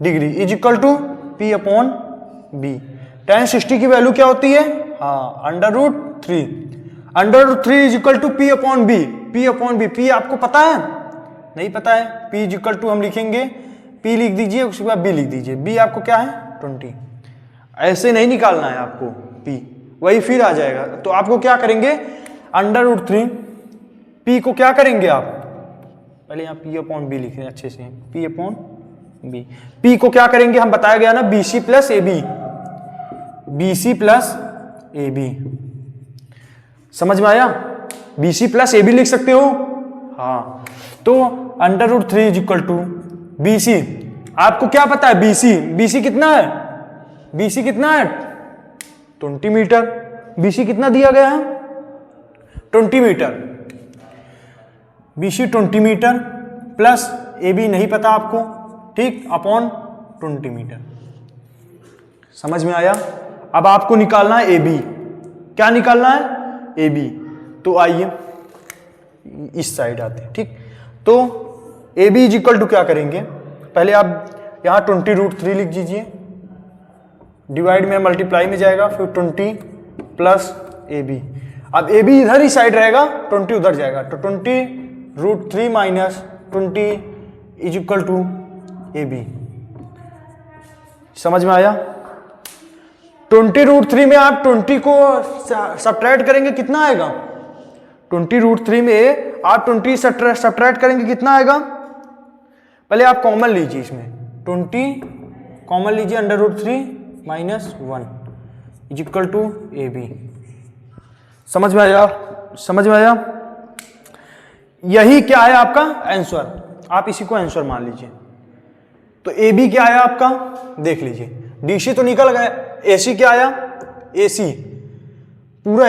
degree is equal to P upon B। tan 60 की वैल्यू क्या होती है, हाँ √3, √3 is equal to P upon B, P upon B, P आपको पता है, नहीं पता है, P इज इक्वल टू हम लिखेंगे, P लिख दीजिए, उसके बाद B लिख दीजिए, B आपको क्या है 20। ऐसे नहीं निकालना है आपको P, वही फिर आ जाएगा। तो आपको क्या करेंगे, √3, P को क्या करेंगे आप, पहले यहाँ P अपॉन B लिखें अच्छे से, P अपॉन B, P को क्या करेंगे, हम बताया गया ना, BC plus AB, BC plus AB, समझ में आया, BC प्लस AB लिख सकते हो, हाँ। तो √3 इज इक्वल टू BC, आपको क्या पता है BC कितना है, BC कितना है 20 मीटर, BC कितना दिया गया है 20 metre, BC 20 metre plus AB नहीं पता आपको, ठीक, अपॉन 20 मीटर, समझ में आया। अब आपको निकालना है AB, क्या निकालना है AB, तो आइए इस साइड आते हैं। ठीक, तो AB इज इक्वल टू क्या करेंगे, पहले आप यहाँ 20√3 लिख दीजिए, डिवाइड में मल्टीप्लाई में जाएगा, फिर 20 प्लस AB। अब AB इधर ही साइड रहेगा, 20 उधर जाएगा, तो 20√3 minus 20 is equal to AB। समझ में आया। 20√3 में आप 20 को सब्ट्रैक्ट करेंगे, कितना आएगा, 20√3 में आप 20 सब्ट्रैक्ट करेंगे, कितना आएगा, पहले आप कॉमन लीजिए, इसमें 20 कॉमन लीजिए, √3 minus 1 is equal to AB। समझ में आया, समझ में आया। यही क्या है आपका आंसर, आप इसी को आंसर मान लीजिए। तो AB क्या आया आपका, देख लीजिए, DC तो निकल गया, AC क्या आया, AC, पूरा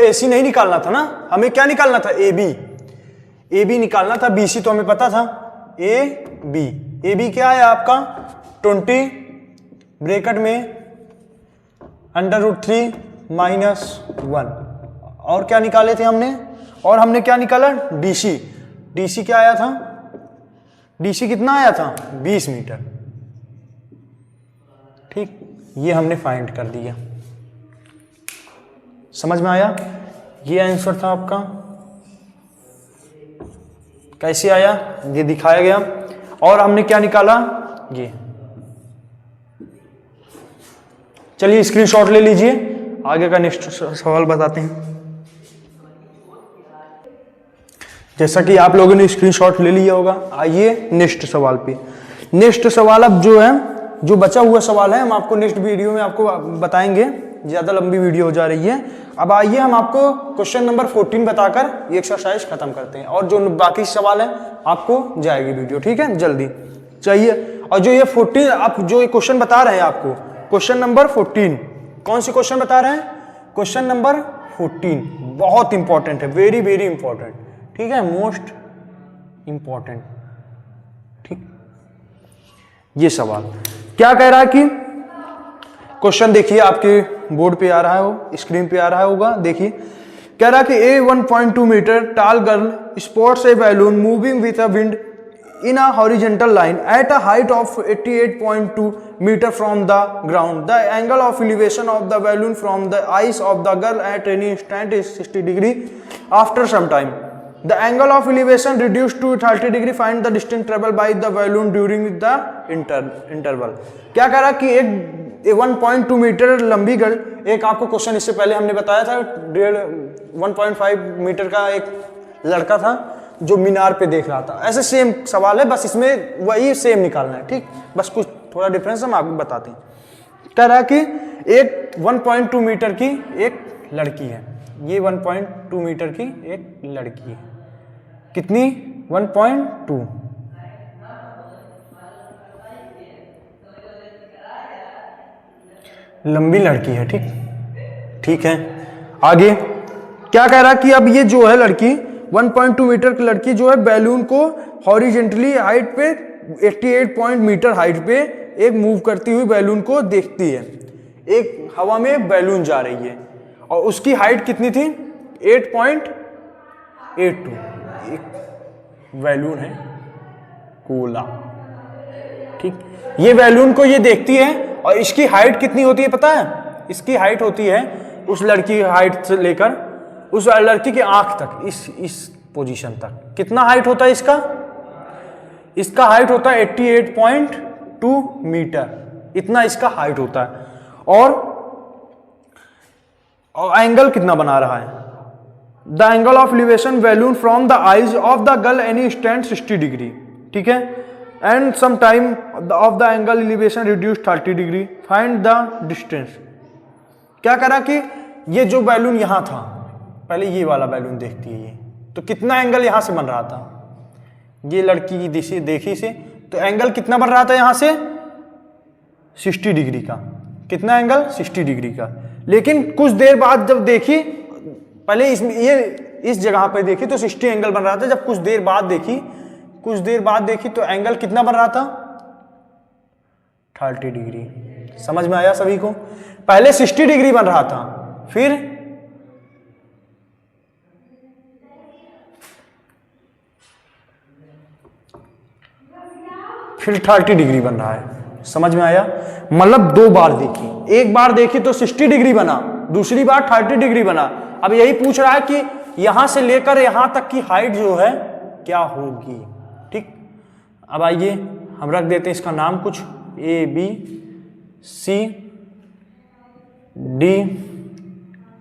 AC नहीं निकालना था ना, हमें क्या निकालना था, AB निकालना था, BC तो हमें पता था, AB क्या है आपका 20 ब्रैकेट में √3 माइनस 1, और क्या निकाले थे हमने, और हमने क्या निकाला, DC क्या आया था, DC कितना आया था 20 मीटर। ठीक, ये हमने फाइंड कर दिया, समझ में आया। ये आंसर था आपका, कैसे आया ये दिखाया गया, और हमने क्या निकाला ये। चलिए स्क्रीनशॉट ले लीजिए, आगे का नेक्स्ट सवाल बताते हैं। जैसा कि आप लोगों ने स्क्रीनशॉट ले लिया होगा, आइए नेक्स्ट सवाल पे। नेक्स्ट सवाल अब जो है, जो बचा हुआ सवाल है, हम आपको नेक्स्ट वीडियो में आपको बताएंगे, ज़्यादा लंबी वीडियो हो जा रही है। अब आइए हम आपको क्वेश्चन नंबर 14 बताकर ये एक्सरसाइज खत्म करते हैं, और जो बाकी सवाल है आपको जाएगी वीडियो, ठीक है, जल्दी चाहिए। और जो ये 14 आप जो ये क्वेश्चन बता रहे हैं आपको, क्वेश्चन नंबर 14, कौन सी क्वेश्चन बता रहे हैं, क्वेश्चन नंबर 14 बहुत इंपॉर्टेंट है, वेरी वेरी इंपॉर्टेंट, ठीक है, मोस्ट इंपॉर्टेंट। ठीक, ये सवाल क्या कह रहा है कि क्वेश्चन देखिए, आपके बोर्ड पे आ रहा है, वो स्क्रीन पे आ रहा होगा, देखिए कह रहा कि ए 1.2 मीटर टाल girl spots A balloon moving with a wind in a horizontal line at a height of 88.2 meter from the ground. The angle of elevation of the balloon from the eyes of the girl at any instant is 60 degree. After some time, the angle of elevation reduced to 30 degree. Find the distance traveled by the balloon during the interval. क्या कह रहा कि एक 1.2 metre लंबी girl, एक आपको question इससे पहले हमने बताया था 1.5 मीटर का एक लड़का था जो मीनार पे देख रहा था। ऐसे सेम सवाल है, बस इसमें वही सेम निकालना है, ठीक, बस कुछ थोड़ा डिफरेंस हम आपको बताते हैं। कह रहा है कि एक 1.2 मीटर की एक लड़की है, ये 1.2 मीटर की एक लड़की है, कितनी 1.2, लंबी लड़की है, ठीक है। आगे क्या कह रहा है कि अब ये जो है लड़की 1.2 मीटर की लड़की जो है बैलून को हॉरिजेंटली हाइट पे 88 मीटर हाइट पे एक मूव करती हुई बैलून को देखती है। एक हवा में बैलून जा रही है और उसकी हाइट कितनी थी 8.82। एक बैलून है गोला, ठीक, ये बैलून को ये देखती है और इसकी हाइट कितनी होती है पता है? इसकी हाइट होती है उस लड़की की हाइट से लेकर उस लड़की के आंख तक, इस पोजीशन तक कितना हाइट होता है इसका हाइट होता है 88.2 मीटर, इतना इसका हाइट होता है। और एंगल कितना बना रहा है? The angle of elevation balloon from the eyes of the girl any stand 60 degree, ठीक है, and some time of the angle elevation reduce 30 degree. Find the distance. क्या करा कि ये जो बैलून यहां था, पहले ये वाला बैलून देखती है, ये तो कितना एंगल यहां से बन रहा था, ये लड़की की दिशा देखी से, तो एंगल कितना बन रहा था यहां से 60 डिग्री का, कितना एंगल 60 डिग्री का। लेकिन कुछ देर बाद जब देखी, पहले इस जगह पे देखी तो 60 एंगल बन रहा था, जब कुछ देर बाद देखी तो एंगल कितना बन रहा था 30 डिग्री। समझ में आया सभी को? पहले 60 डिग्री बन रहा था, फिर फिर 30 डिग्री बन रहा है। समझ में आया? मतलब दो बार देखी, एक बार देखी तो 60 डिग्री बना, दूसरी बार 30 डिग्री बना। अब यही पूछ रहा है कि यहां से लेकर यहां तक की हाइट जो है क्या होगी, ठीक। अब आइए हम रख देते हैं इसका नाम कुछ A B C D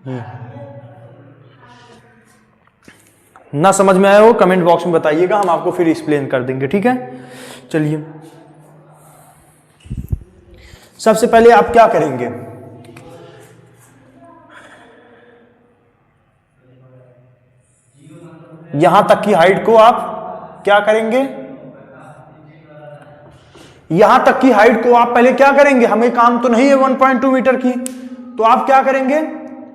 E। ना समझ में आया हो कमेंट बॉक्स में बताइएगा, हम आपको फिर एक्सप्लेन कर देंगे, ठीक है। चलिए सबसे पहले आप क्या करेंगे, यहां तक की हाइट को आप क्या करेंगे, यहां तक की हाइट को आप पहले क्या करेंगे, हमें काम तो नहीं है 1.2 मीटर की, तो आप क्या करेंगे,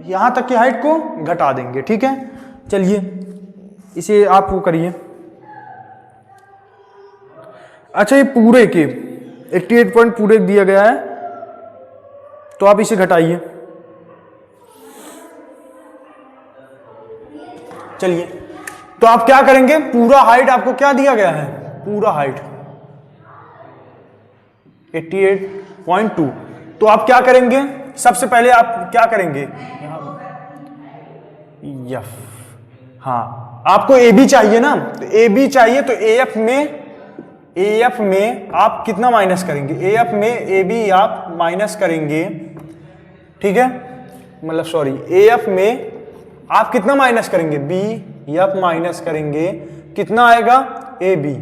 यहां तक की हाइट को घटा देंगे, ठीक है। चलिए इसे आप वो करिए। अच्छा ये पूरे के 88 पॉइंट पूरे दिया गया है, तो आप इसे घटाइए। चलिए तो आप क्या करेंगे, पूरा हाइट आपको क्या दिया गया है, पूरा हाइट 88.2, तो आप क्या करेंगे, सबसे पहले आप क्या करेंगे, यफ, हाँ आपको ए बी चाहिए ना, तो ए बी चाहिए, तो ए एफ में आप कितना माइनस करेंगे, ए एफ में ए बी आप माइनस करेंगे, ठीक है, मतलब सॉरी ए एफ में आप कितना माइनस करेंगे, बी एफ माइनस करेंगे, कितना आएगा ए बी।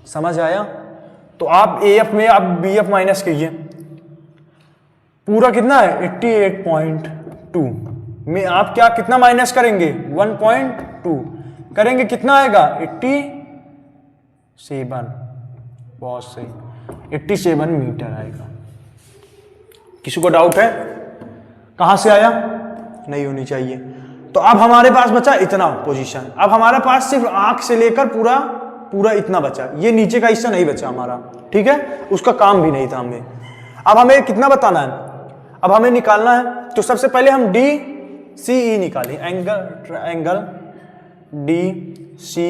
समझ आया? तो आप ए एफ में आप बी एफ माइनस कीजिए, पूरा कितना है 88.2 में आप क्या कितना माइनस करेंगे 1.2 करेंगे, कितना आएगा 87, बहुत सही 87 मीटर आएगा। किसी को डाउट है कहां से आया, नहीं होनी चाहिए। तो अब हमारे पास बचा इतना पोजीशन, अब हमारे पास सिर्फ आंख से लेकर पूरा इतना बचा, ये नीचे का हिस्सा नहीं बचा हमारा, ठीक है, उसका काम भी नहीं था हमें। अब हमें कितना बताना है, अब हमें निकालना है, तो सबसे पहले हम डी सी ई निकालें, एंगल डी सी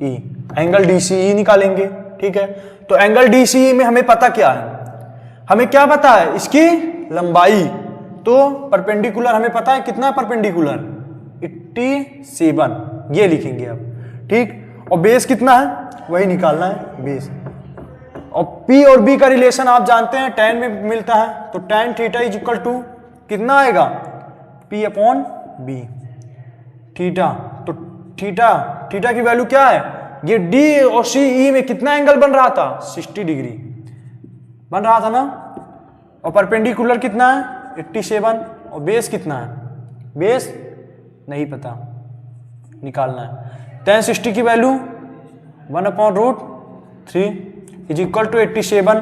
ई, एंगल डी सी ई निकालेंगे। ठीक है, तो एंगल डी सी ई में हमें पता क्या है, हमें क्या पता है, इसकी लंबाई। तो परपेंडिकुलर हमें पता है कितना है, परपेंडिकुलर 87, ये लिखेंगे अब। ठीक, और बेस कितना है वही निकालना है, बेस। और P और B का रिलेशन आप जानते हैं, tan में मिलता है, तो tan theta is equal to कितना आएगा, P अपॉन B। थीटा, तो थीटा की वैल्यू क्या है, ये D और CE में कितना एंगल बन रहा था, 60 डिग्री बन रहा था ना। और परपेंडिकुलर कितना है, 87, और बेस कितना है, बेस नहीं पता, निकालना है। tan 60 की value 1/√3 is equal to 87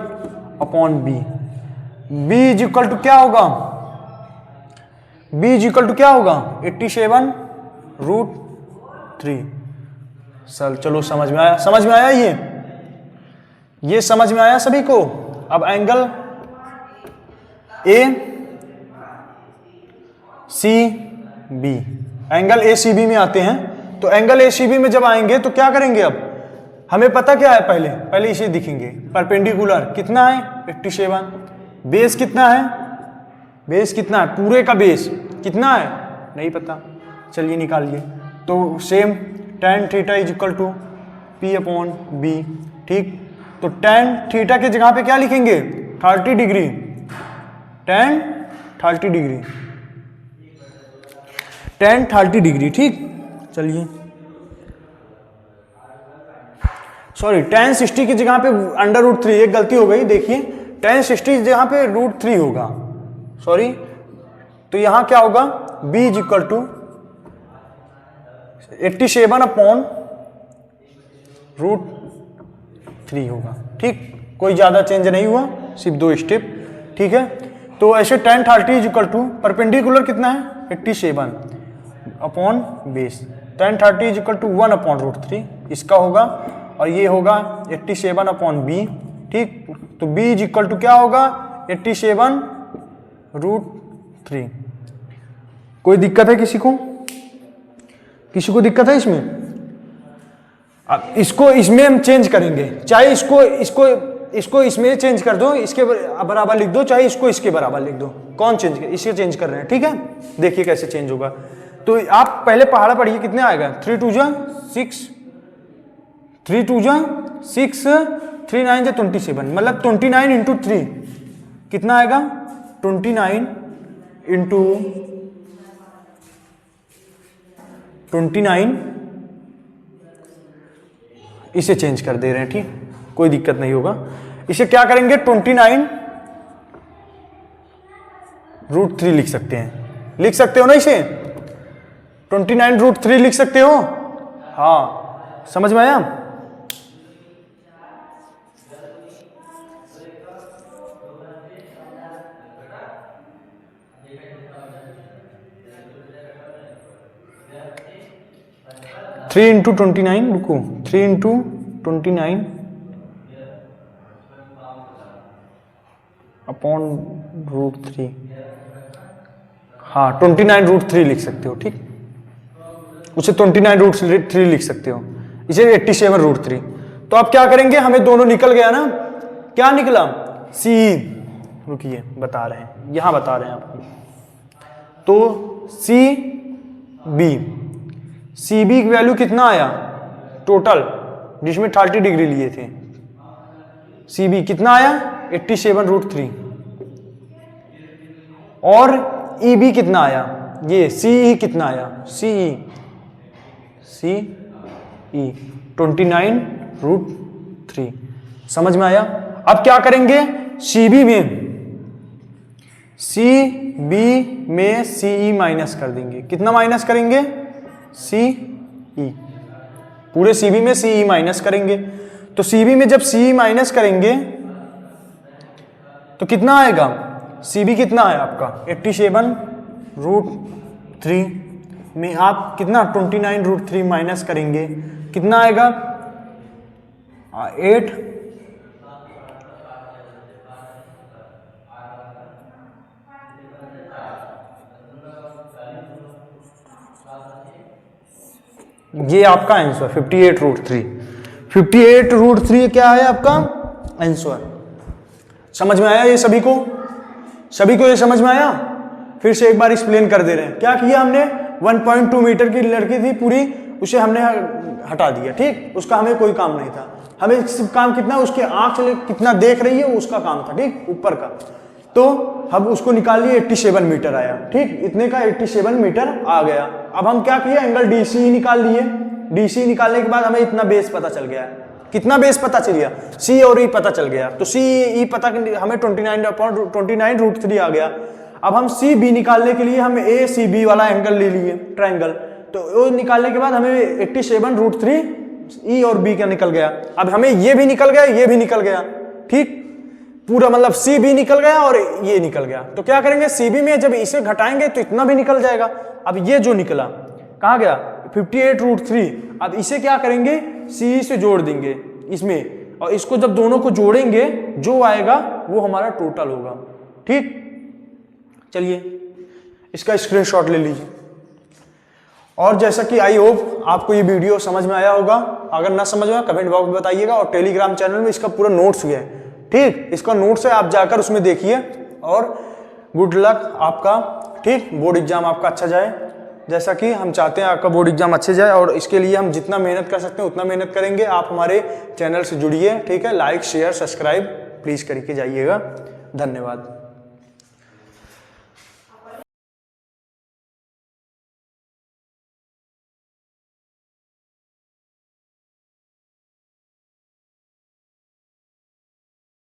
upon B. B is equal to क्या होगा, बी इज इक्वल टू क्या होगा, 87√3। चलो समझ में आया, समझ में आया, ये समझ में आया सभी को। अब angle A C B, angle A C B में आते हैं। तो एंगल ए सी बी में जब आएंगे तो क्या करेंगे, अब हमें पता क्या है, पहले इसे दिखेंगे। परपेंडिकुलर कितना है, 87, बेस कितना है, बेस कितना है, पूरे का बेस कितना है नहीं पता, चलिए निकालिए। तो same tan theta is equal to P upon B। ठीक, तो tan थीटा के जगह पे क्या लिखेंगे, 30 degree, tan 30 degree, tan 30 degree. ठीक, चलिए सॉरी, tan 60 की जगह पे √3, एक गलती हो गई, देखिए tan 60 की जगह पे √3 होगा, सॉरी। तो यहां क्या होगा, b is equal to 87 upon √3 होगा। ठीक, कोई ज्यादा चेंज नहीं हुआ, सिर्फ 2 स्टेप। ठीक है, तो ऐसे tan 30 is equal to perpendicular कितना है, 87 upon base, tan 30 is equal to 1/√3 इसका होगा, और ये होगा 87 अपॉन बी। ठीक, तो b इज इक्वल टू क्या होगा, 87√3। कोई दिक्कत है किसी को, किसी को दिक्कत है इसमें? अब इसको इसमें हम चेंज करेंगे, चाहे इसको इसमें चेंज कर दो, इसके बराबर लिख दो, चाहे इसको इसके बराबर लिख दो, कौन चेंज कर, इसे चेंज कर रहे हैं। ठीक है, देखिए कैसे चेंज होगा। तो आप पहले पहाड़ा पढ़िए, कितने आएगा, 3 2 जा 6, 3 2 जा 6, 3 9 जा 27, मतलब 29 इंटू 3 कितना आएगा, 29 इंटू 29, इसे चेंज कर दे रहे हैं। ठीक, कोई दिक्कत नहीं होगा। इसे क्या करेंगे, 29√3 लिख सकते हैं, लिख सकते हो ना इसे, 29√3 लिख सकते हो। हाँ, समझ में आया। थ्री इंटू 29, रुको, 3 इंटू 29 अपॉन √3, हाँ 29√3 लिख सकते हो। ठीक, उसे 29√3 लिख सकते हो, इसे 87√3। तो अब क्या करेंगे, हमें दोनों निकल गया ना, क्या निकला, सी, रुकिए बता रहे हैं, यहां बता रहे हैं आपको। तो सी बी की वैल्यू कितना आया टोटल, जिसमें 30 डिग्री लिए थे, सी बी कितना आया, 87√3। और ई बी कितना आया, ये सी ई कितना आया, सी ई 29√3। समझ में आया। अब क्या करेंगे, सी बी में सी ई माइनस कर देंगे, कितना माइनस करेंगे, सी ई, पूरे सी बी में सी ई माइनस करेंगे। तो सी बी में जब सी ई माइनस करेंगे तो कितना आएगा, सी बी कितना है आपका, 87√3 में आप कितना 29√3 माइनस करेंगे, कितना आएगा, 8, ये आपका आंसर 58√3। 58√3 क्या है आपका आंसर। समझ में आया ये सभी को? सभी को ये समझ में आया? फिर से एक बार एक्सप्लेन कर दे रहे हैं। क्या किया हमने, 1.2 मीटर की लड़की थी पूरी, उसे हमने हटा दिया, ठीक, उसका हमें कोई काम नहीं था। हमें सिर्फ काम कितना, उसके आंख से कितना देख रही है उसका काम था, ठीक, ऊपर का। तो हम उसको निकाल लिए, 87 मीटर आया, ठीक, इतने का 87 मीटर आ गया। अब हम क्या किया, एंगल डीसी निकाल लिए। डीसी निकालने के बाद हमें इतना बेस पता चल गया। कितना बेस पता चल गया, सी और ई पता चल गया। तो सी ई पता हमें 29/29√3 आ गया। अब हम सी बी निकालने के लिए हम ए सी बी वाला एंगल ले लिए, ट्रायंगल। तो वो निकालने के बाद हमें 87√3 ई और बी का निकल गया। अब हमें ये भी निकल गया, ये भी निकल गया, ठीक, पूरा मतलब सी बी निकल गया और ये निकल गया। तो क्या करेंगे, सी बी में जब इसे घटाएंगे तो इतना भी निकल जाएगा। अब ये जो निकला कहाँ गया, 58√3। अब इसे क्या करेंगे, सी से जोड़ देंगे इसमें, और इसको जब दोनों को जोड़ेंगे जो आएगा वो हमारा टोटल होगा, ठीक। चलिए इसका स्क्रीनशॉट ले लीजिए। और जैसा कि आई होप आपको ये वीडियो समझ में आया होगा। अगर ना समझ में कमेंट बॉक्स में बताइएगा, और टेलीग्राम चैनल में इसका पूरा नोट्स भी है, ठीक, इसका नोट्स है, आप जाकर उसमें देखिए। और गुड लक आपका, ठीक, बोर्ड एग्जाम आपका अच्छा जाए, जैसा कि हम चाहते हैं आपका बोर्ड एग्जाम अच्छे जाए। और इसके लिए हम जितना मेहनत कर सकते हैं उतना मेहनत करेंगे। आप हमारे चैनल से जुड़िए, ठीक है, लाइक शेयर सब्सक्राइब प्लीज़ करके जाइएगा। धन्यवाद।